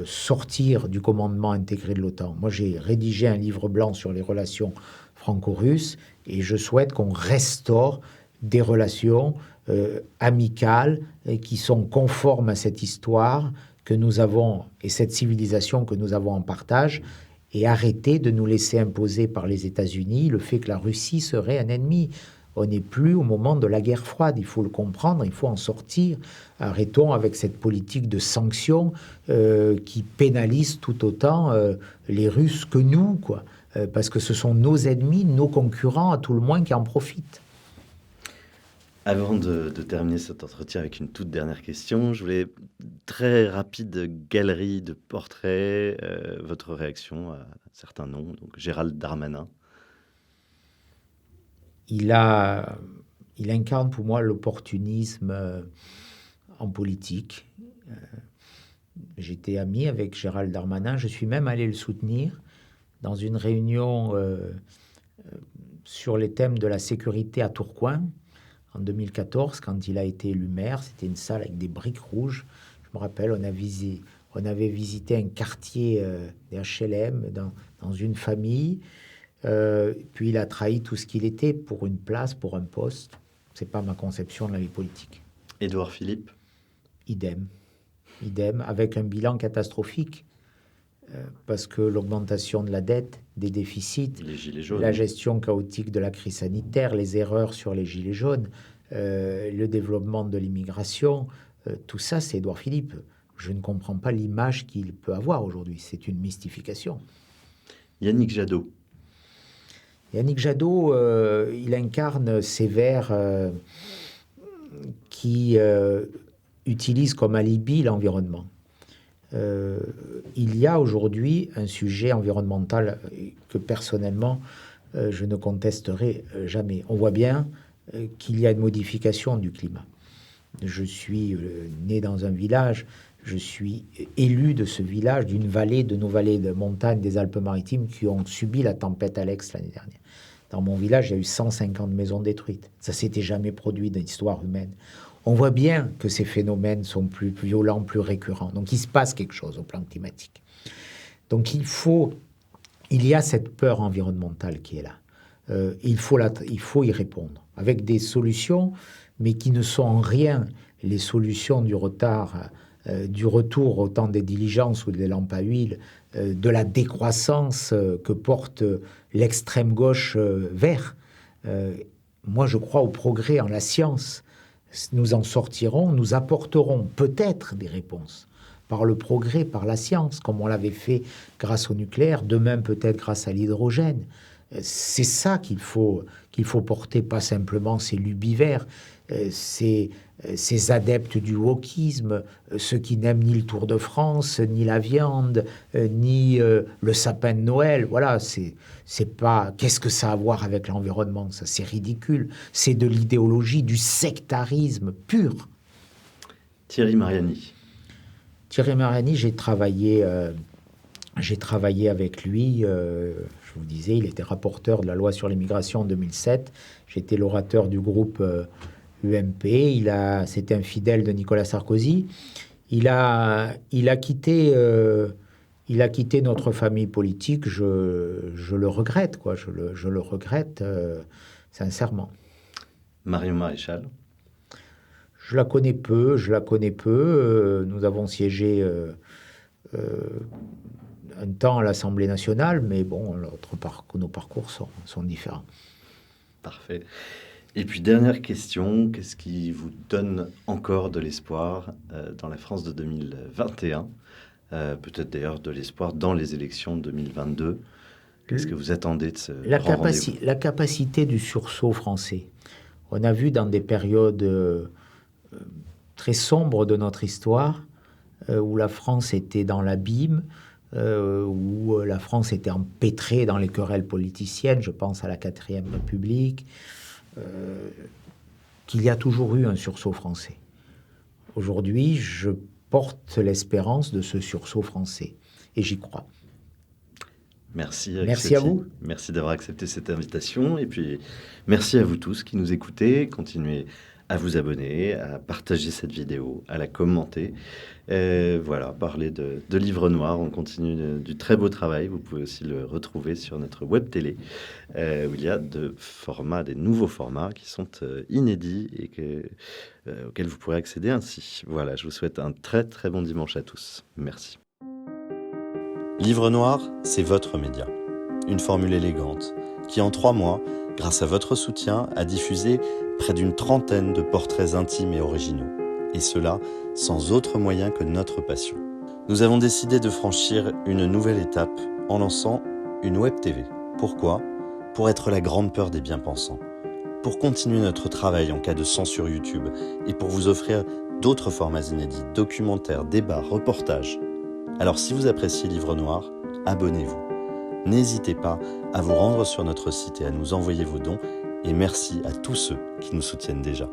sortir du commandement intégré de l'OTAN. Moi, j'ai rédigé un livre blanc sur les relations franco-russes et je souhaite qu'on restaure des relations amicales qui sont conformes à cette histoire que nous avons et cette civilisation que nous avons en partage, et arrêter de nous laisser imposer par les États-Unis le fait que la Russie serait un ennemi. On n'est plus au moment de la guerre froide, il faut le comprendre, il faut en sortir. Arrêtons avec cette politique de sanctions qui pénalise tout autant les Russes que nous, quoi. Parce que ce sont nos ennemis, nos concurrents, à tout le moins, qui en profitent. Avant de terminer cet entretien avec une toute dernière question, je voulais très rapide galerie de portraits, votre réaction à certains noms. Donc Gérald Darmanin. Il incarne pour moi l'opportunisme en politique. J'étais ami avec Gérald Darmanin, je suis même allé le soutenir dans une réunion sur les thèmes de la sécurité à Tourcoing en 2014, quand il a été élu maire. C'était une salle avec des briques rouges. Je me rappelle, on avait visité un quartier des HLM dans une famille. Puis il a trahi tout ce qu'il était pour une place, pour un poste. C'est pas ma conception de la vie politique. Édouard Philippe. Idem, avec un bilan catastrophique. Parce que l'augmentation de la dette, des déficits, les gilets jaunes, la gestion chaotique de la crise sanitaire, les erreurs sur les gilets jaunes, le développement de l'immigration, tout ça, c'est Édouard Philippe. Je ne comprends pas l'image qu'il peut avoir aujourd'hui. C'est une mystification. Yannick Jadot. Yannick Jadot, il incarne ces vers qui utilisent comme alibi l'environnement. Il y a aujourd'hui un sujet environnemental que personnellement je ne contesterai jamais. On voit bien qu'il y a une modification du climat. Je suis né dans un village, je suis élu de ce village, d'une vallée, de nos vallées de montagne des Alpes-Maritimes qui ont subi la tempête Alex l'année dernière. Dans mon village, il y a eu 150 maisons détruites. Ça s'était jamais produit dans l'histoire humaine. On voit bien que ces phénomènes sont plus violents, plus récurrents. Donc, il se passe quelque chose au plan climatique. Donc, il y a cette peur environnementale qui est là. Il faut y répondre avec des solutions, mais qui ne sont en rien les solutions du retard, du retour au temps des diligences ou des lampes à huile, de la décroissance que porte l'extrême gauche vert. Moi, je crois au progrès en la science. nous en sortirons, nous apporterons peut-être des réponses par le progrès, par la science, comme on l'avait fait grâce au nucléaire, demain peut-être grâce à l'hydrogène. C'est ça qu'il faut porter, pas simplement ces lubies verts, ces adeptes du wokisme, ceux qui n'aiment ni le Tour de France, ni la viande, ni le sapin de Noël. Voilà, c'est pas... Qu'est-ce que ça a à voir avec l'environnement? Ça, c'est ridicule. C'est de l'idéologie, du sectarisme pur. Thierry Mariani. Thierry Mariani, j'ai travaillé avec lui. Je vous disais, il était rapporteur de la loi sur l'immigration en 2007. J'étais l'orateur du groupe UMP. C'était un fidèle de Nicolas Sarkozy. Il a quitté notre famille politique. Je le regrette, quoi. Je le regrette sincèrement. Marion Maréchal. Je la connais peu. Nous avons siégé un temps à l'Assemblée nationale, mais bon, nos parcours sont différents. Parfait. Et puis, dernière question, qu'est-ce qui vous donne encore de l'espoir dans la France de 2021 peut-être d'ailleurs de l'espoir dans les élections de 2022. Qu'est-ce que vous attendez de ce grand rendez-vous ? La capacité du sursaut français. On a vu dans des périodes très sombres de notre histoire, où la France était dans l'abîme, où la France était empêtrée dans les querelles politiciennes, je pense à la 4e République, qu'il y a toujours eu un sursaut français. Aujourd'hui, je porte l'espérance de ce sursaut français, et j'y crois. Merci. Merci à vous. Merci d'avoir accepté cette invitation. Et puis, merci à vous tous qui nous écoutez. Continuez à vous abonner, à partager cette vidéo, à la commenter. Voilà, parler de Livre Noir. On continue du très beau travail. Vous pouvez aussi le retrouver sur notre web télé, où il y a des nouveaux formats qui sont inédits et auxquels vous pourrez accéder ainsi. Voilà, je vous souhaite un très très bon dimanche à tous. Merci. Livre Noir, c'est votre média. Une formule élégante qui, en 3 mois, grâce à votre soutien, a diffusé près d'une 30aine de portraits intimes et originaux. Et cela sans autre moyen que notre passion. Nous avons décidé de franchir une nouvelle étape en lançant une web TV. Pourquoi ? Pour être la grande peur des bien-pensants. Pour continuer notre travail en cas de censure YouTube et pour vous offrir d'autres formats inédits, documentaires, débats, reportages. Alors si vous appréciez Livre Noir, abonnez-vous. N'hésitez pas à vous rendre sur notre site et à nous envoyer vos dons. Et merci à tous ceux qui nous soutiennent déjà.